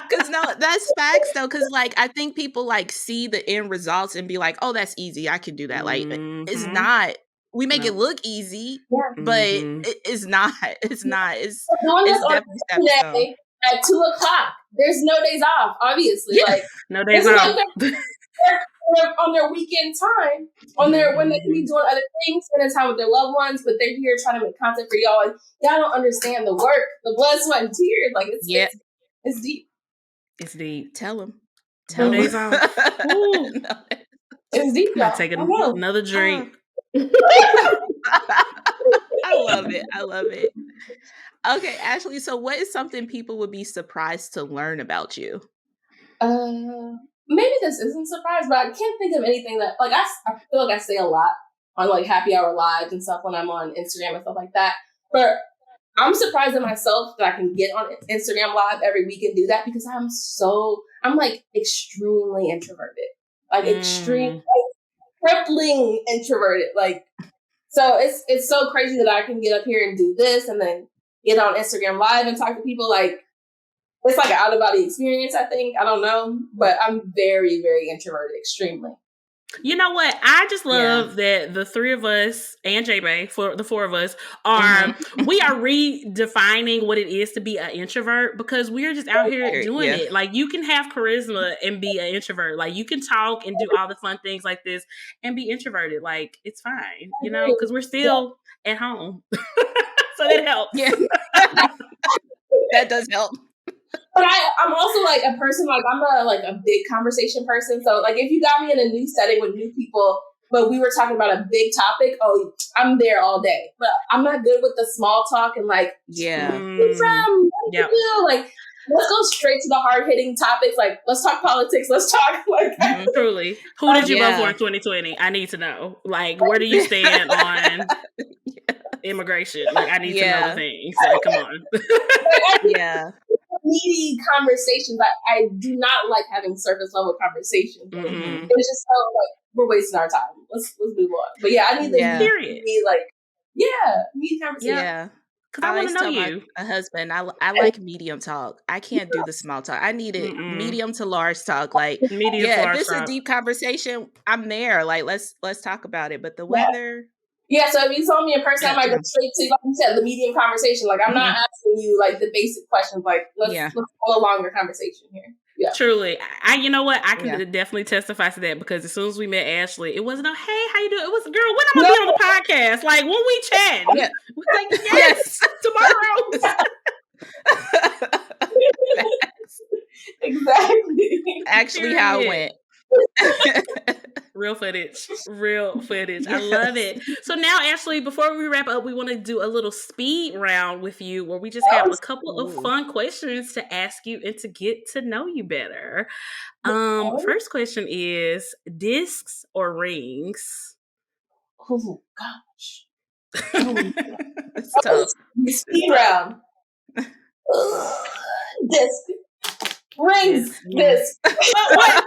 Because no, that's facts though. Because like I think people like see the end results and be like, "Oh, that's easy. I can do that." Like it's not. We make it look easy, but it's not. It's not. It's definitely stepping stone. At 2:00. There's no days off. Obviously, like no days off. They're on their weekend time, on their when they can be doing other things, spending time with their loved ones, but they're here trying to make content for y'all, and y'all don't understand the work, the blood, sweat, and tears. Like it's deep. It's deep. Tell them. No days off. It's deep, y'all. Take another drink. I love it. I love it. Okay, Ashley, so what is something people would be surprised to learn about you? Maybe this isn't a surprise, but I can't think of anything that, like, I feel like I say a lot on, like, happy hour lives and stuff when I'm on Instagram and stuff like that. But I'm surprised at myself that I can get on Instagram Live every week and do that because I'm, like, extremely introverted. Like, extreme, like, crippling introverted. Like, so it's so crazy that I can get up here and do this and then get on Instagram Live and talk to people. Like, it's like an out of body experience, I think. I don't know, but I'm very, very introverted, extremely. You know what? I just love that the three of us and J-Bay, for the four of us, we are redefining what it is to be an introvert because we're just out here doing it. Like you can have charisma and be an introvert. Like you can talk and do all the fun things like this and be introverted. Like it's fine, you know, because we're still at home. So that helps. Yeah. That does help. But I'm also like a person, like I'm a big conversation person. So like if you got me in a new setting with new people, but we were talking about a big topic, I'm there all day. But I'm not good with the small talk and like, like let's go straight to the hard hitting topics. Like let's talk politics. Let's talk like truly. Who did you vote for in 2020? I need to know. Like where do you stand on immigration? Like I need to know the things. Like come on. Meaty conversations. I do not like having surface level conversations. It's just so like we're wasting our time. Let's move on. But I need the be like meaty conversations. Yeah. Because I want to know you. My husband, I like medium talk. I can't do the small talk. I need it medium to large talk. Like medium to large if it's talk. A deep conversation, I'm there. Like let's talk about it. But the weather. Yeah, so if you saw me in person, I might go straight to, like you said, the medium conversation. Like, I'm not asking you, like, the basic questions. Like, let's have a longer conversation here. Yeah. Truly. You know what? I can definitely testify to that because as soon as we met Ashley, it wasn't hey, how you doing? It was, girl, when I'm going to be on the podcast? Like, when we chat? Yeah. Like, yes, tomorrow. Exactly. Actually, how it went. Real footage. I love it. So now, Ashley, before we wrap up, we want to do a little speed round with you where we just have a couple of fun questions to ask you and to get to know you better. First question is discs or rings? Oh, gosh. It's tough. Speed round. Disc. Rings. Disc. What?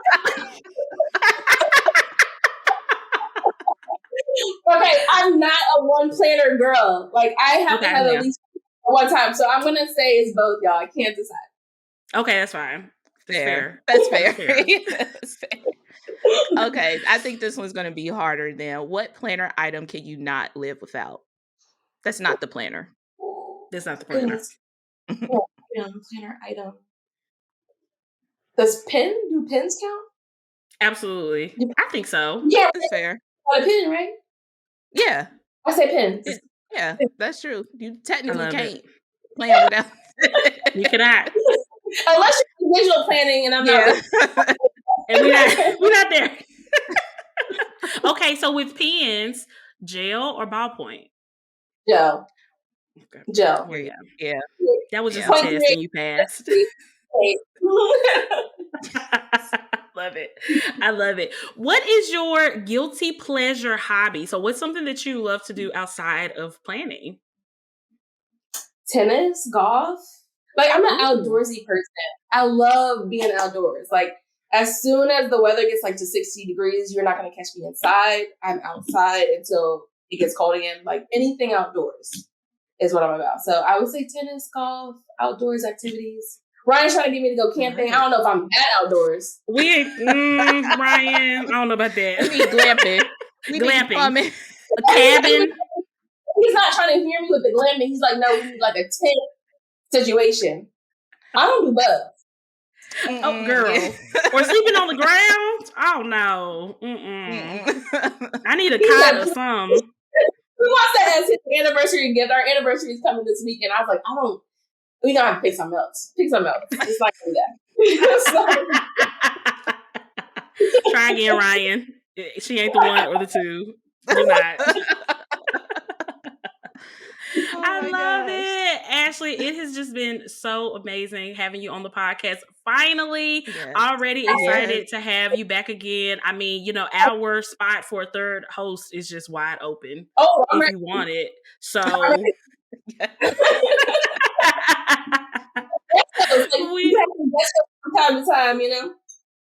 Okay, I'm not a one planner girl. Like I have to have at least one time. So I'm gonna say it's both, y'all. I can't decide. Okay, that's fine. Fair. That's fair. fair. That's fair. Okay, I think this one's going to be harder than what planner item can you not live without? That's not the planner. That's not the planner. Planner item. Does do pins count? Absolutely. I think so. Yeah, That's fair. a pin, right? Yeah. I say pins. Yeah, that's true. You technically can't plan without You cannot. Unless you're visual planning and I'm not. And we're not there. Okay, so with pens, gel or ballpoint? Gel. Okay. Gel. Yeah. That was just a test and you passed. Love it. I love it. What is your guilty pleasure hobby? So what's something that you love to do outside of planning? Tennis, golf. Like I'm an outdoorsy person. I love being outdoors. Like as soon as the weather gets like to 60 degrees, you're not going to catch me inside. I'm outside until it gets cold again. Like anything outdoors is what I'm about. So I would say tennis, golf, outdoors activities. Ryan's trying to get me to go camping. I don't know if I'm that outdoors. Ryan, I don't know about that. We need glamping. Glamping. A cabin. He's not trying to hear me with the glamping. He's like, no, we need like a tent situation. I don't do both. Oh, girl. Or sleeping on the ground? Oh, no. I need a cot or something. He wants that as his anniversary gift. Our anniversary is coming this weekend. I was like, we gonna have to pick something else. It's not gonna do that. Try again, Ryan. She ain't the one or the two. You're not. I love it. Ashley, it has just been so amazing having you on the podcast. Finally, already excited to have you back again. I mean, our spot for a third host is just wide open if you want it. So from time to time,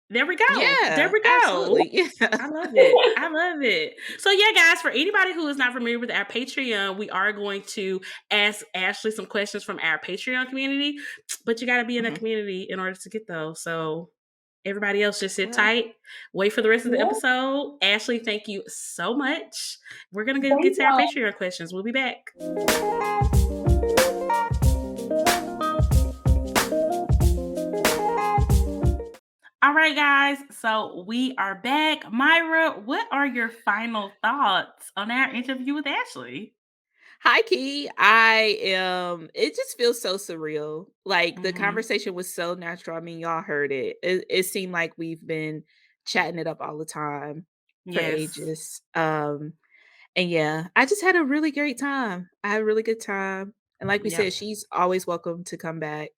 There we go. Yeah, there we go. Absolutely. Yeah. I love it. I love it. So yeah, guys, for anybody who is not familiar with our Patreon, we are going to ask Ashley some questions from our Patreon community, but you got to be in the community in order to get those. So everybody else just sit tight, wait for the rest of the episode. Ashley, thank you so much. We're going to get to our Patreon questions. We'll be back. All right, guys. So we are back. Myra, what are your final thoughts on our interview with Ashley? Hi, Key. It just feels so surreal. Like the conversation was so natural. I mean, y'all heard it. It seemed like we've been chatting it up all the time for ages. And yeah, I just had a really great time. I had a really good time. And like we said, she's always welcome to come back.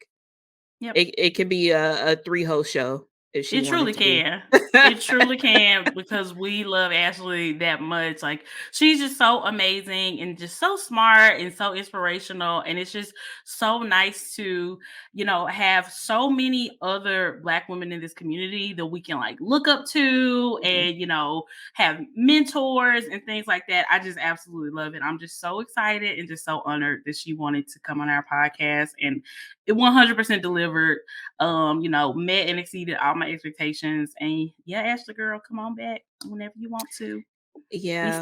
Yep. It can be a 3-host show. It truly can. It truly can, because we love Ashley that much. Like, she's just so amazing and just so smart and so inspirational. And it's just so nice to, have so many other Black women in this community that we can like look up to and, have mentors and things like that. I just absolutely love it. I'm just so excited and just so honored that she wanted to come on our podcast, and it 100% delivered. Met and exceeded all my expectations. And yeah, Ashley girl, come on back whenever you want to. Yeah.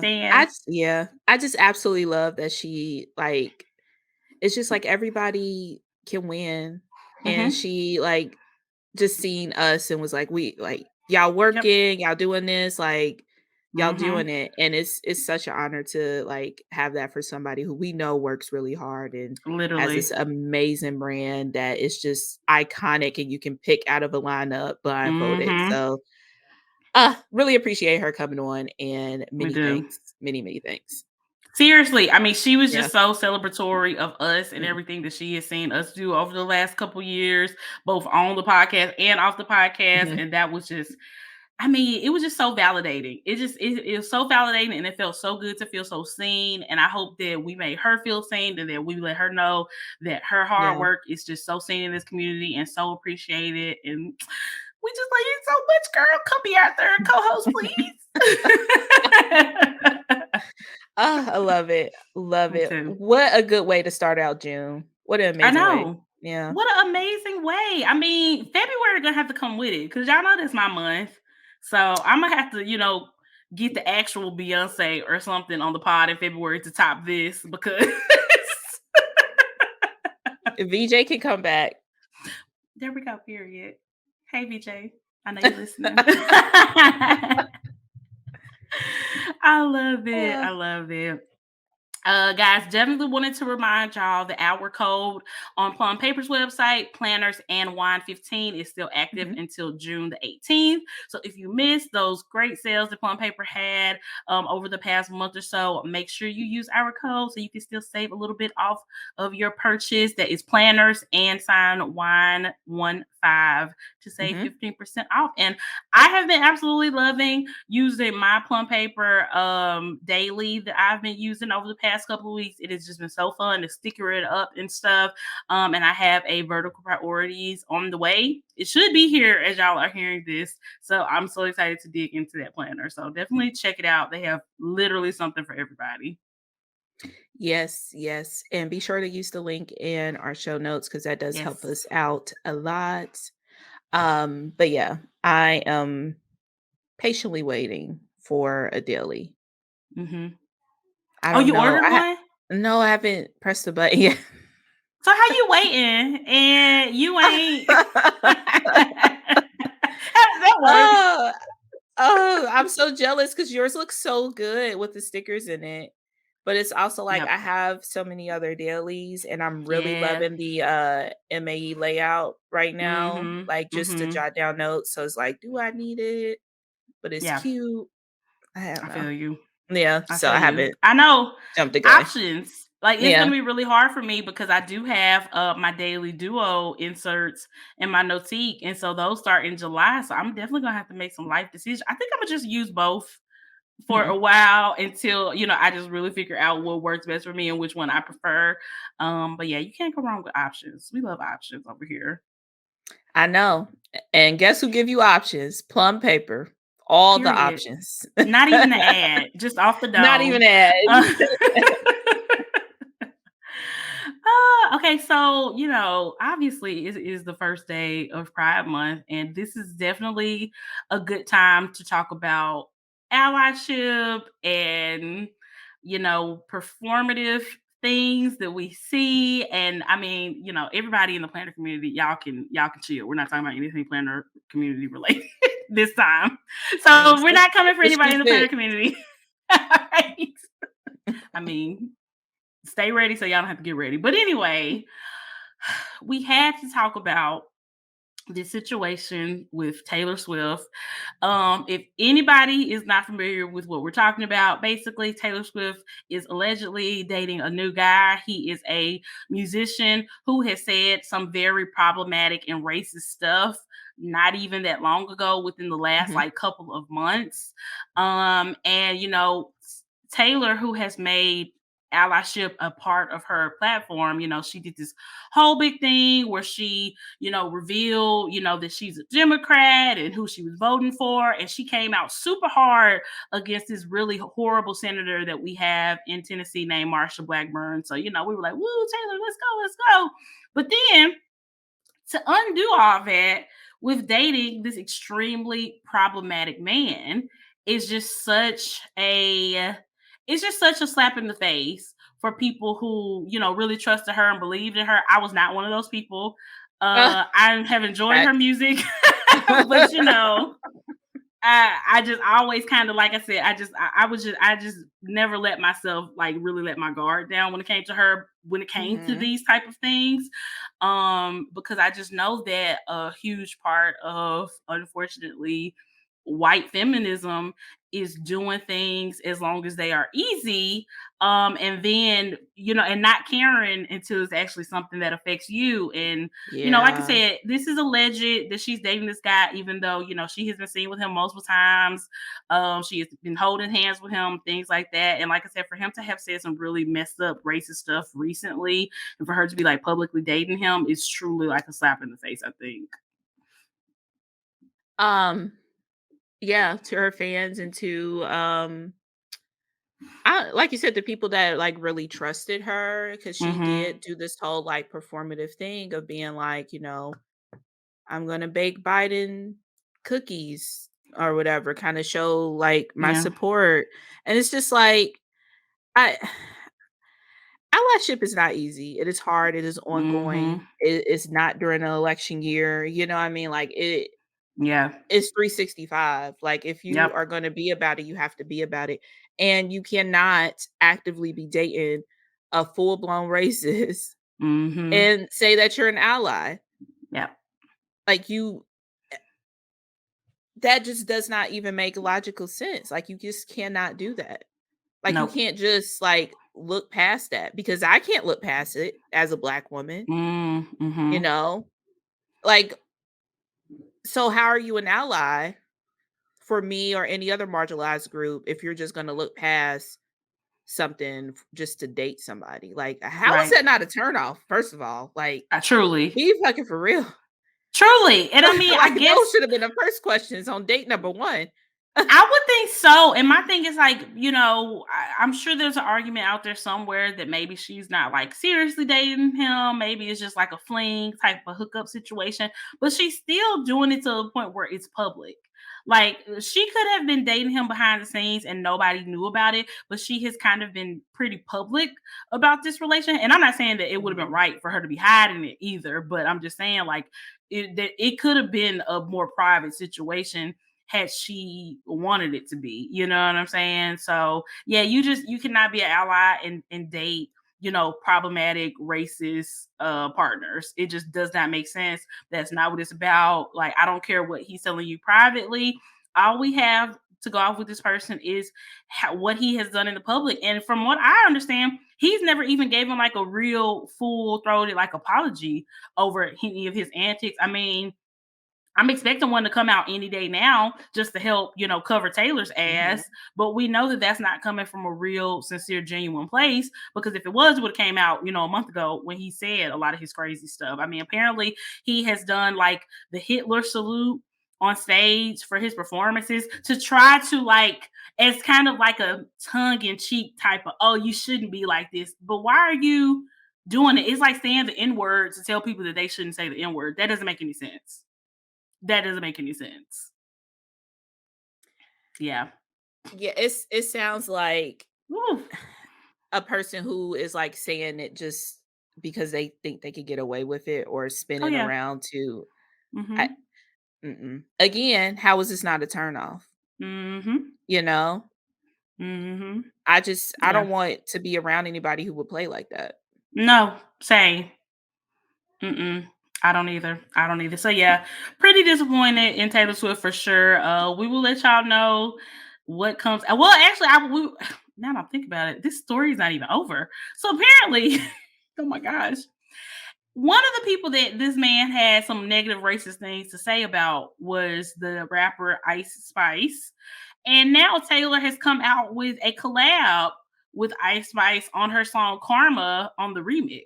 I just absolutely love that she it's just like everybody can win. And she just seen us and was like, y'all working, y'all doing this, y'all doing it. And it's such an honor to have that for somebody who we know works really hard and has this amazing brand that is just iconic and you can pick out of a lineup blindfolded. So really appreciate her coming on, and many thanks. Seriously, I mean, she was just so celebratory of us and everything that she has seen us do over the last couple years, both on the podcast and off the podcast. And that was just I mean, it was just so validating. It was so validating, and it felt so good to feel so seen. And I hope that we made her feel seen, and that we let her know that her hard Yeah. work is just so seen in this community and so appreciated. And we just love you so much, girl. Come be our third co-host, please. Ah, I love it. Love Me it. too. What a good way to start out June. What an I amazing way. know. Yeah. What an amazing way. I mean, February gonna have to come with it because y'all know that's my month. So I'm gonna have to, get the actual Beyonce or something on the pod in February to top this because If VJ can come back. there we go, period. Hey VJ. I know you're listening. I love it. Uh, I love it. Guys, definitely wanted to remind y'all that our code on Plum Paper's website, Planners and Wine 15, is still active mhm, until June the 18th. So if you missed those great sales that Plum Paper had over the past month or so, make sure you use our code so you can still save a little bit off of your purchase. That is Planners and sign Wine 15 to save mhm. 15% off. And I have been absolutely loving using my Plum Paper daily that I've been using over the past couple of weeks. It has just been so fun to sticker it up and stuff. And I have a vertical priorities on the way. It should be here as y'all are hearing this. So I'm so excited to dig into that planner. So definitely check it out. They have literally something for everybody. Yes, yes. And be sure to use the link in our show notes because that does help Yes. us out a lot. But yeah, I am patiently waiting for a daily. Hmm. I Oh, don't you know. ordered one? No, I haven't pressed the button yet. So how you waiting and you ain't how does that work? Oh, oh, I'm so jealous because yours looks so good with the stickers in it. But it's also like Yep. I have so many other dailies and I'm really Yeah. loving the MAE layout right now, Mhm. like just to Mhm. jot down notes. So it's like, do I need it? But it's Yeah, cute. I don't I know. feel you. Yeah, I so feel I you. haven't I know jumped the gun. options. Like it's Yeah. gonna be really hard for me because I do have my daily duo inserts in my Notique, and so those start in July. So I'm definitely gonna have to make some life decisions. I think I'm gonna just use both for Mhm. a while until I just really figure out what works best for me and which one I prefer. But yeah, you can't go wrong with options. We love options over here. I know. And guess who give you options? Plum paper. All the Period. options. Not even the ad, just off the Not even dome. ads. Uh, okay, so obviously it is the first day of Pride Month, and this is definitely a good time to talk about allyship and performative things that we see. And I mean, everybody in the planner community, y'all can chill. We're not talking about anything planner community related this time. Mm, So we're not coming for so anybody see in the planner fit. community. Right? I mean, stay ready so y'all don't have to get ready. But anyway, we had to talk about this situation with Taylor Swift. If anybody is not familiar with what we're talking about, basically Taylor Swift is allegedly dating a new guy. He is a musician who has said some very problematic and racist stuff not even that long ago, within the last Mhm, like couple of months. And Taylor, who has made allyship a part of her platform, she did this whole big thing where she revealed, that she's a Democrat and who she was voting for. And she came out super hard against this really horrible senator that we have in Tennessee named Marsha Blackburn. So, we were like, woo, Taylor, let's go, let's go. But then to undo all that with dating this extremely problematic man is just such a slap in the face for people who really trusted her and believed in her. I was not one of those people. ah, I have enjoyed her facts. music, but I just always kind of, like I said, I just never let myself like really let my guard down when it came to her, when it came to Mhm, these type of things. Because I just know that a huge part of, unfortunately, white feminism is doing things as long as they are easy, and then and not caring until it's actually something that affects you. And like I Yeah. said, this is alleged that she's dating this guy, even though she has been seen with him multiple times. She has been holding hands with him, things like that. And like I said, for him to have said some really messed up racist stuff recently, and for her to be like publicly dating him, is truly like a slap in the face, I think. Um, yeah, to her fans and to I like you said, the people that like really trusted her because she Mm-hmm. did do this whole like performative thing of being like, I'm gonna bake Biden cookies or whatever, kind of show like my Yeah. support. And it's just like I allyship is not easy. It is hard. It is Mm-hmm. ongoing. It's not during an election year. You know what I mean? Like Yeah. it's 365. Like if you Yep. are going to be about it, you have to be about it. And you cannot actively be dating a full-blown racist Mm-hmm. and say that you're an ally. Yep. Like that just does not even make logical sense. Like you just cannot do that. Like you Nope. can't just like look past that because I can't look past it as a black woman, you Mm-hmm. know? Like so how are you an ally for me or any other marginalized group if you're just going to look past something just to date somebody? Like how is Right. that not a turn off? First of all, like Truly. be fucking for real. Truly. And I mean, I Like those guess should have been the first questions on date number 1. I would think so. And my thing is like, I'm sure there's an argument out there somewhere that maybe she's not like seriously dating him. Maybe it's just like a fling type of hookup situation, but she's still doing it to a point where it's public. Like she could have been dating him behind the scenes and nobody knew about it, but she has kind of been pretty public about this relation. And I'm not saying that it would have been Mhm. right for her to be hiding it either, but I'm just saying like it could have been a more private situation had she wanted it to be. You know what I'm saying? So yeah, you cannot be an ally and date, problematic racist partners. It just does not make sense. That's not what it's about. Like, I don't care what he's telling you privately. All we have to go off with this person is what he has done in the public. And from what I understand, he's never even gave him like a real full throated like apology over any of his antics. I mean, I'm expecting one to come out any day now just to help, cover Taylor's Mhm. ass. But we know that that's not coming from a real, sincere, genuine place, because if it was, it would have came out, a month ago when he said a lot of his crazy stuff. I mean, apparently he has done like the Hitler salute on stage for his performances to try to like, it's kind of like a tongue in cheek type of, oh, you shouldn't be like this. But why are you doing it? It's like saying the N word to tell people that they shouldn't say the N word. That doesn't make any sense. That doesn't make any sense. Yeah. Yeah, it sounds like Woo. a person who is like saying it just because they think they could get away with it or Oh, spinning yeah. around to I Mhm. again, how is this not a turn off? Mhm. You know? Mhm. I Yeah. don't want to be around anybody who would play like that. No, same. Mm-mm. I don't either. I don't either. So yeah, pretty disappointed in Taylor Swift for sure. We will let y'all know what comes. Well, actually, now that I think about it, this story is not even over. So apparently, oh my gosh, one of the people that this man had some negative racist things to say about was the rapper Ice Spice. And now Taylor has come out with a collab with Ice Spice on her song Karma on the remix.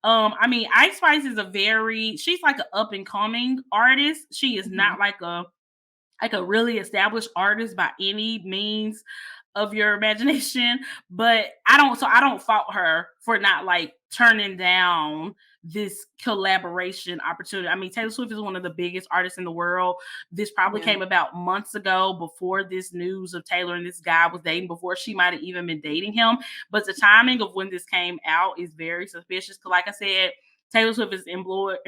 I mean, Ice Spice is she's like an up and coming artist. She is Mhm. not like a really established artist by any means of your imagination. But I don't fault her for not like turning down this collaboration opportunity. I mean, Taylor Swift is one of the biggest artists in the world. This probably Yeah. came about months ago, before this news of Taylor and this guy was dating, before she might have even been dating him. But the timing of when this came out is very suspicious, because like I said, Taylor Swift is embroiled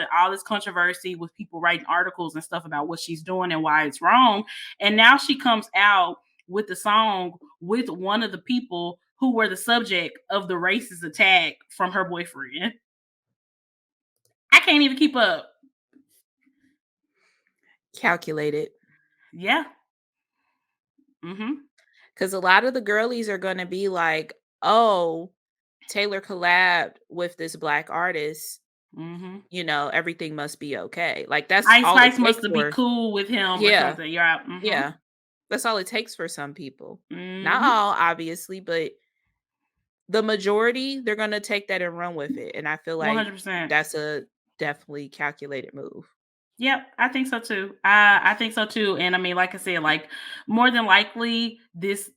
in all this controversy with people writing articles and stuff about what she's doing and why it's wrong. And now she comes out with the song with one of the people who were the subject of the racist attack from her boyfriend. I can't even keep up. Calculated. Yeah. Mhm. Because a lot of the girlies are gonna be like, "Oh, Taylor collabed with this black artist, Mhm. everything must be okay." Like, that's Ice all it Spice takes must be for. cool with him or Yeah, something. You're out. Mhm. yeah. That's all it takes for some people. Not Mhm. all, obviously, but the majority, they're gonna take that and run with it, and I feel like 100%. that's a definitely calculated move. Yep, I think so too. I think so too. And I mean, like I said, like more than likely, this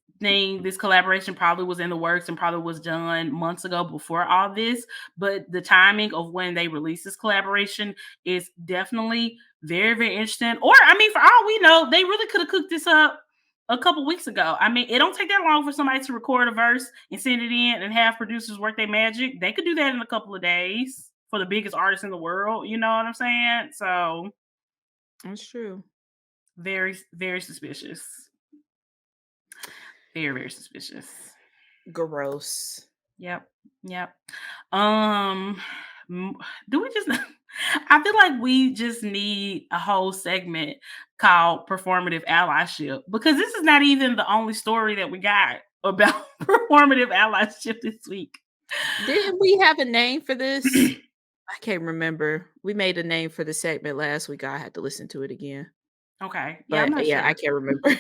collaboration probably was in the works and probably was done months ago before all this. But the timing of when they release this collaboration is definitely very, very interesting. Or I mean, for all we know, they really could have cooked this up a couple weeks ago. I mean, it don't take that long for somebody to record a verse and send it in and have producers work their magic. They could do that in a couple of days for the biggest artist in the world. You know what I'm saying? So That's true. very, very suspicious. Very, very suspicious. Gross. Yep. Yep. Um, m- do we just? I feel like we just need a whole segment called performative allyship because this is not even the only story that we got about performative allyship this week. Didn't we have a name for this? I can't remember. We made a name for the segment last week. I had to listen to it again. Okay. Yeah, I'm But not yeah, I sure. can't remember.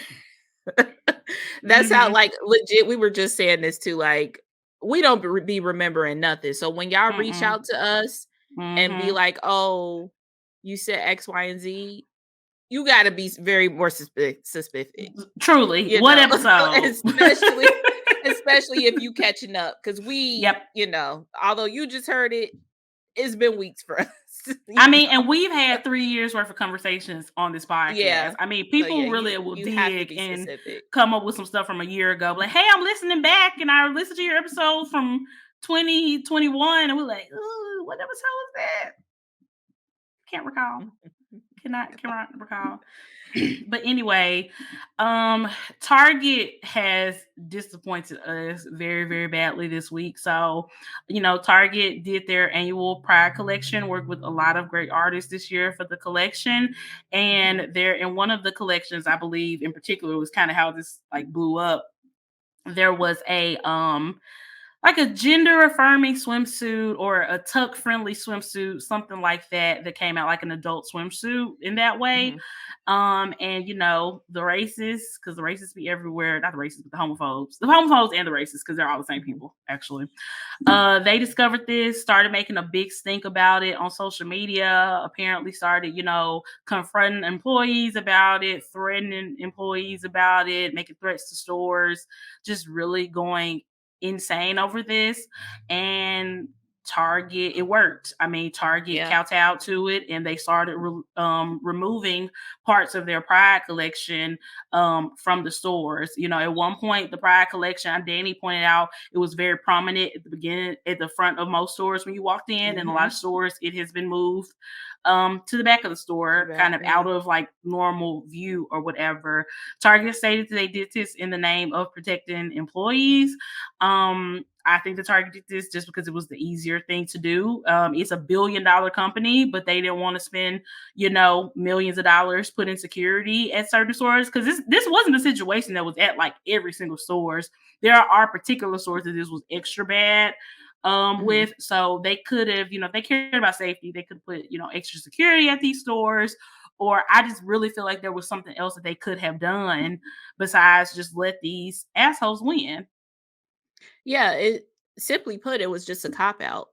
That's how, Mm-hmm. like, legit, we were just saying this too, like, we don't be remembering nothing. So when y'all reach Mm-mm. out to us and be Mm-hmm. like, "Oh, you said X, Y, and Z," you gotta be very more specific, Truly. you What know, episode? especially if you catching up. Because we, Yep. although you just heard it, it's been weeks for us, I you mean, and know? we've had 3 years worth of conversations on this podcast. Yeah. I mean, So, yeah, people really you will you have to dig be and specific. come up with some stuff from a year ago. Like, hey, I'm listening back and I listened to your episode from 2021. And we're like, ooh, what episode was that? Can't recall. Cannot recall. But anyway, Target has disappointed us very, very badly this week. So, Target did their annual Pride collection, worked with a lot of great artists this year for the collection. And they're in one of the collections, I believe, in particular, was kind of how this like blew up. There was a like a gender affirming swimsuit or a tuck friendly swimsuit, something like that came out like an adult swimsuit in that way. Mhm. And the racists, because the racists be everywhere, not the racists, but the homophobes and the racists, because they're all the same Mhm. people, actually. They discovered this, started making a big stink about it on social media, apparently started, confronting employees about it, threatening employees about it, making threats to stores, just really going insane over this. And Target, it worked. I mean, Target Yeah. kowtowed to it and they started removing parts of their Pride collection from the stores. At one point, the Pride collection, Danny pointed out, it was very prominent at the beginning, at the front of most stores when you walked in, and a lot of Mhm. stores, it has been moved to the back of the To the store, back, kind of yeah. out of like normal view or whatever. Target stated that they did this in the name of protecting employees. I think the Target did this just because it was the easier thing to do. It's $1 billion company, but they didn't want to spend, millions of dollars putting security at certain stores because this wasn't a situation that was at like every single stores. There are particular stores that this was extra bad Mhm. with. So they could have, if they cared about safety, they could put, extra security at these stores. Or I just really feel like there was something else that they could have done besides just let these assholes win. Yeah, it simply put, it was just a cop out.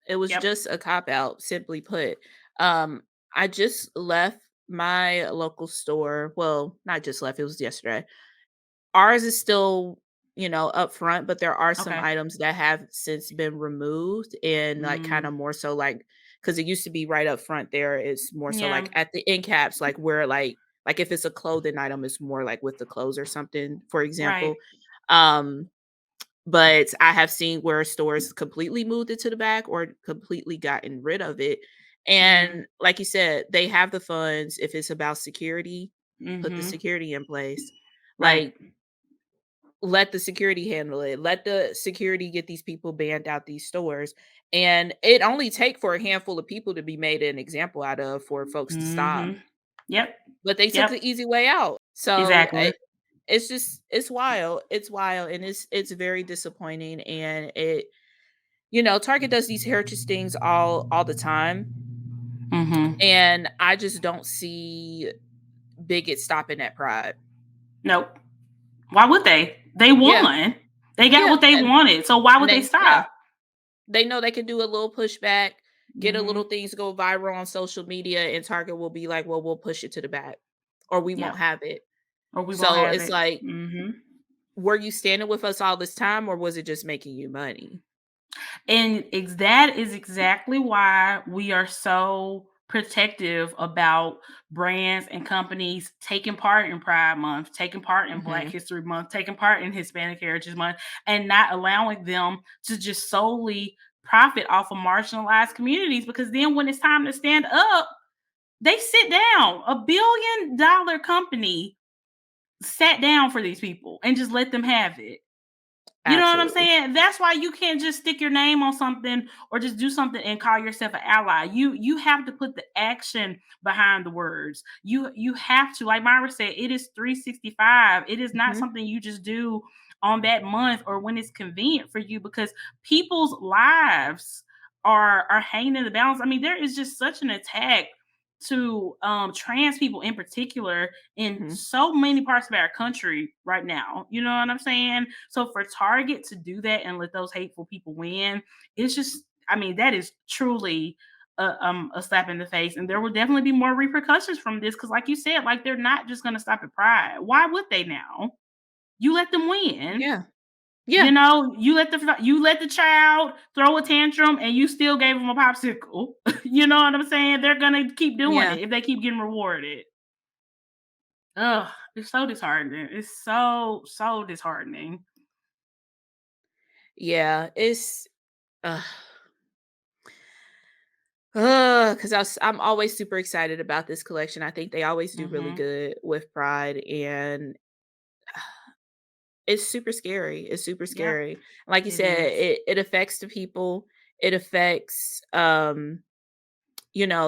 It was Yep. just a cop out, simply put. Um, I just left my local store. Well, not just left, it was yesterday. Ours is still, up front, but there are some Okay. items that have since been removed and like kind Mm, of more so like because it used to be right up front there. It's more so yeah. like at the end caps, like where like if it's a clothing item, it's more like with the clothes or something, for Right. example. Um, but I have seen where stores completely moved it to the back or completely gotten rid of it. Mm, And like you said, they have the funds. If it's about security, put the mm-hmm. security in place. Right. Like, let the security handle it. Let the security get these people banned out these stores. And it only take for a handful of people to be made an example out of for folks to stop. Mm-hmm. Yep. But they took Yep. the easy way out. So Exactly. it's just it's wild, and it's very disappointing. And Target does these heritage things all the time, Mhm. and I just don't see bigots stopping at Pride. Nope. Why would they? They Yeah, won. They got yeah, what they wanted. So why would they yeah, stop? they know they can do a little pushback, get a little Mhm. things go viral on social media, and Target will be like, "Well, we'll push it to the back, or we won't Yep. have it." Or we won't So have it's it. like, Mhm. were you standing with us all this time, or was it just making you money? And that is exactly why we are so protective about brands and companies taking part in Pride Month, taking part in Black Mhm, History Month, taking part in Hispanic Heritage Month, and not allowing them to just solely profit off of marginalized communities. Because then when it's time to stand up, they sit down. $1 billion company sat down for these people and just let them have it. You know what I'm absolutely. saying? That's why you can't just stick your name on something or just do something and call yourself an ally. You have to put the action behind the words. You have to, like Myra said, it is 365. It is not Mhm, something you just do on that month or when it's convenient for you, because people's lives are hanging in the balance. I mean, there is just such an attack to trans people in particular in mhm. so many parts of our country right now. You know what I'm saying? So for Target to do that and let those hateful people win, it's just, I mean, that is truly a slap in the face. And there will definitely be more repercussions from this because, like you said, like they're not just going to stop at Pride. Why would they now? You let them win. Yeah, You yeah, know, you let the child throw a tantrum and you still gave them a popsicle. You know what I'm saying? They're gonna keep doing yeah, it if they keep getting rewarded. Ugh, it's so disheartening. It's so disheartening. yeah. It's uh, 'cause I'm always super excited about this collection. I think they always do really Mhm. good with Pride, and it's super scary. It's super Yep, scary. Like you it said, is. it affects the people. It affects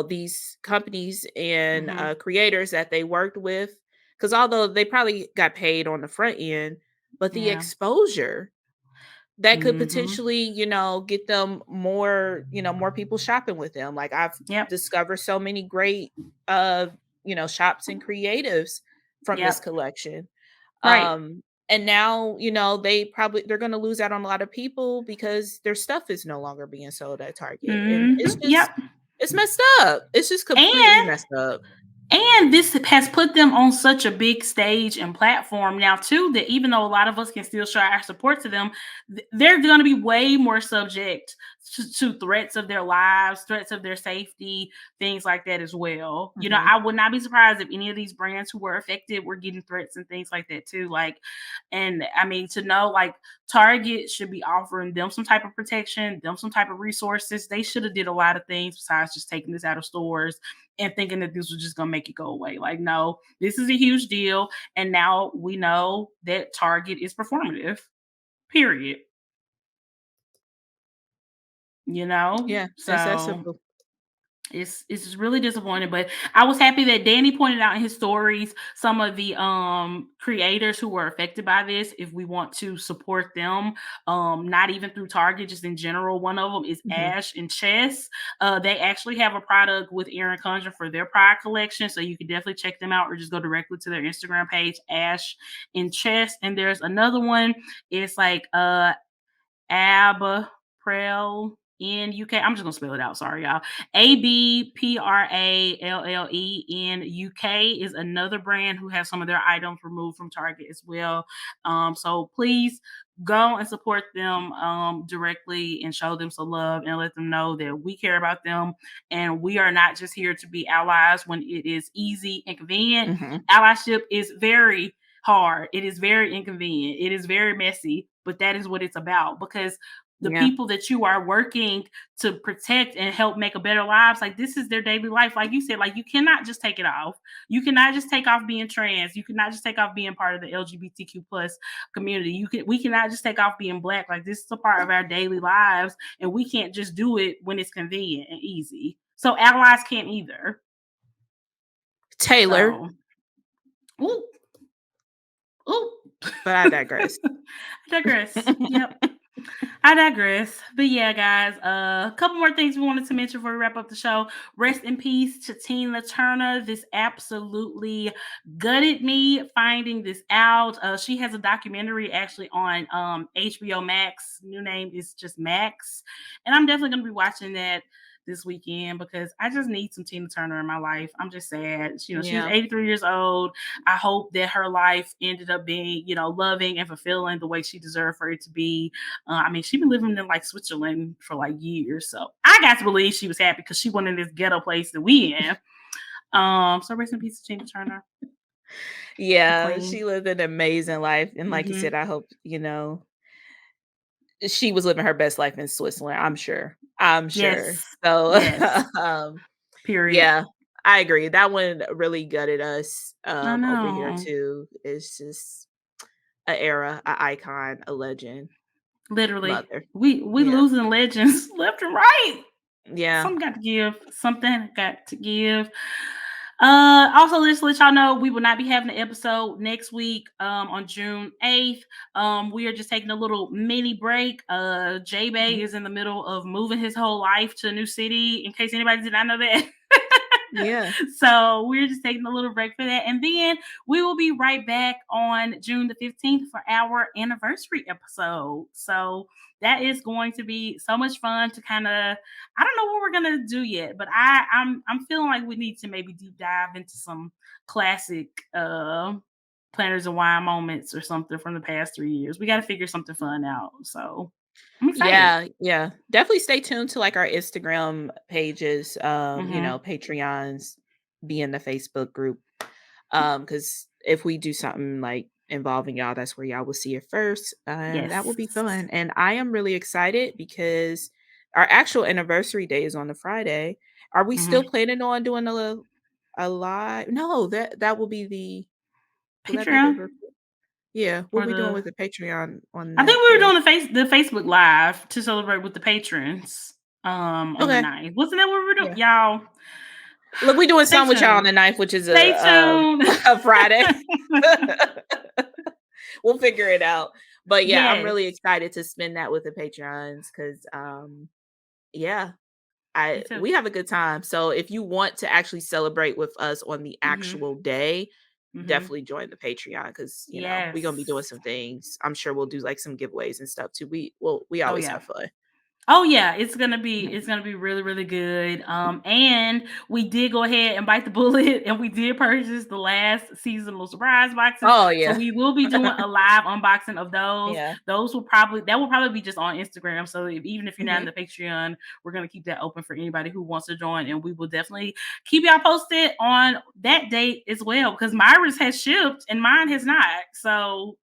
these companies and Mhm. creators that they worked with. Because although they probably got paid on the front end, but the Yeah. exposure that could Mhm. potentially, get them more people shopping with them. Like, I've Yep. discovered so many great uh, shops and creatives from this Yep. collection. Right. And now, they're gonna lose out on a lot of people because their stuff is no longer being sold at Target. And Mhm. Yep. it's messed up. It's just completely And messed up. this has put them on such a big stage and platform now too, that even though a lot of us can still show our support to them, they're going to be way more subject to threats of their lives, threats of their safety, things like that as well. You know, Mhm. I would not be surprised if any of these brands who were affected were getting threats and things like that too. Like, and I mean, to know like Target should be offering them some type of protection, them some type of resources. They should have did a lot of things besides just taking this out of stores and thinking that this was just going to make it go away. Like, no, this is a huge deal. And now we know that Target is performative, period. You know? Yeah, it's that So simple. it's just really disappointing, but I was happy that Danny pointed out in his stories some of the creators who were affected by this. If we want to support them, not even through Target, just in general. One of them is Mhm. Ash and Chess. They actually have a product with Erin Condren for their Pride collection, so you can definitely check them out or just go directly to their Instagram page, Ash and Chess. And there's another one. It's like Abprel in UK. I'm just gonna spell it out. Sorry, y'all. Abpralle in UK is another brand who has some of their items removed from Target as well. So please go and support them directly and show them some love and let them know that we care about them and we are not just here to be allies when it is easy and convenient. Mhm. Allyship is very hard. It is very inconvenient. It is very messy, but that is what it's about because the Yeah. people that you are working to protect and help make a better lives, like this is their daily life. Like you said, like you cannot just take it off. You cannot just take off being trans. You cannot just take off being part of the LGBTQ plus community. We cannot just take off being Black. Like this is a part of our daily lives, and we can't just do it when it's convenient and easy. So allies can't either. Taylor, So, ooh. But I digress. I digress. Yep. I digress. But yeah, guys, a couple more things we wanted to mention before we wrap up the show. Rest in peace to Tina Turner. This absolutely gutted me finding this out. She has a documentary actually on HBO Max. New name is just Max. And I'm definitely going to be watching that this weekend because I just need some Tina Turner in my life. I'm just sad. You know, she's Yeah. 83 years old. I hope that her life ended up being, you know, loving and fulfilling the way she deserved for it to be. I mean, she's been living in like Switzerland for like years. So I got to believe she was happy because she went in this ghetto place that we in. So rest in peace to Tina Turner, the Yeah, queen. she lived an amazing life, and like you said, Hmm. I hope, she was living her best life in Switzerland, I'm sure. Yes. So, Yes. um, Period. yeah, I agree. That one really gutted us, I over here know. too. It's just a era, a icon, a legend, Literally. mother. We Yeah. losing legends left and right. Yeah. Something got to give. Something got to give. Also, let's let y'all know we will not be having an episode next week on June 8th. We are just taking a little mini break. J Bay Mhm. is in the middle of moving his whole life to a new city, in case anybody did not know that. Yeah. So we're just taking a little break for that. And then we will be right back on June the 15th for our anniversary episode. So that is going to be so much fun to kind of, I don't know what we're gonna do yet, but I'm feeling like we need to maybe deep dive into some classic planners and wine moments or something from the past 3 years. We got to figure something fun out. So I'm excited. Yeah, yeah. Definitely stay tuned to like our Instagram pages, Hmm. Patreons, be in the Facebook group. Because if we do something like involving y'all, that's where y'all will see it first. And that will Yes. be fun. And I am really excited because our actual anniversary day is on the Friday. Are we still Hmm. planning on doing a live? No, that will be will that be the Patreon yeah, what or we doing the with the Patreon on I think that we were day? doing the Facebook Live to celebrate with the patrons on the Okay. 9th. Wasn't that what we were doing? Yeah. Y'all Look, we doing stay some with y'all on tuned. the ninth, which is Stay tuned. a Friday. We'll figure it out. But yeah, I'm Yes. really excited to spend that with the Patreons because yeah, Me I too. we have a good time. So if you want to actually celebrate with us on the Mhm. actual day, Mhm. definitely join the Patreon because we're gonna be doing Yes. some things. I'm sure we'll do like some giveaways and stuff too. We Oh always yeah. have fun. Oh yeah, it's Mhm. gonna be really really good. And we did go ahead and bite the bullet, and we did purchase the last seasonal surprise boxes. Oh So yeah. we will be doing a live unboxing of those. Yeah. Those will probably be just on Instagram. So even if you're not in Hmm. the Patreon, we're gonna keep that open for anybody who wants to join, and we will definitely keep y'all posted on that date as well. Because Myra's has shipped and mine has not. So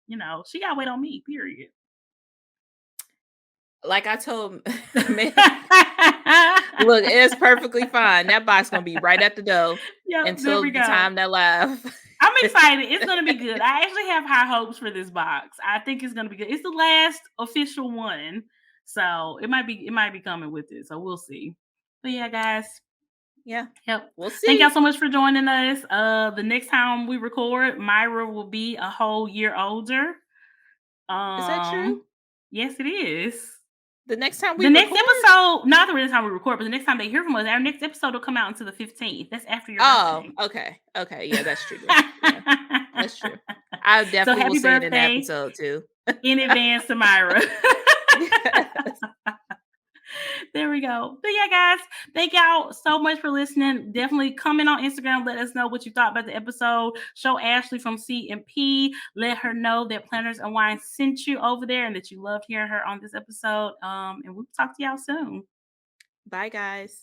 she got to wait on me. Period. Like I told man, look, it's perfectly fine. That box gonna be right at the door Yep, there until we the go. time that live. I'm excited. It's gonna be good. I actually have high hopes for this box. I think it's gonna be good. It's the last official one, so it might be coming with it. So we'll see. But yeah, guys. Yeah, Yep. we'll Thank y'all see. so much for joining us. The next time we record, Myra will be a whole year older. Is that true? Um, yes, it is. The next time we The next record? episode, not the next time we record, but the next time they hear from us, our next episode will come out until the 15th. That's after your Oh, birthday. okay. Okay. Yeah, that's true then. Yeah, that's true. I So definitely will happy say it in the birthday episode too. in advance to Myra. Yes. There we go. But yeah, guys, thank y'all so much for listening. Definitely comment on Instagram. Let us know what you thought about the episode. Show Ashley from C&P. Let her know that Planners and Wine sent you over there and that you loved hearing her on this episode. And we'll talk to y'all soon. Bye, guys.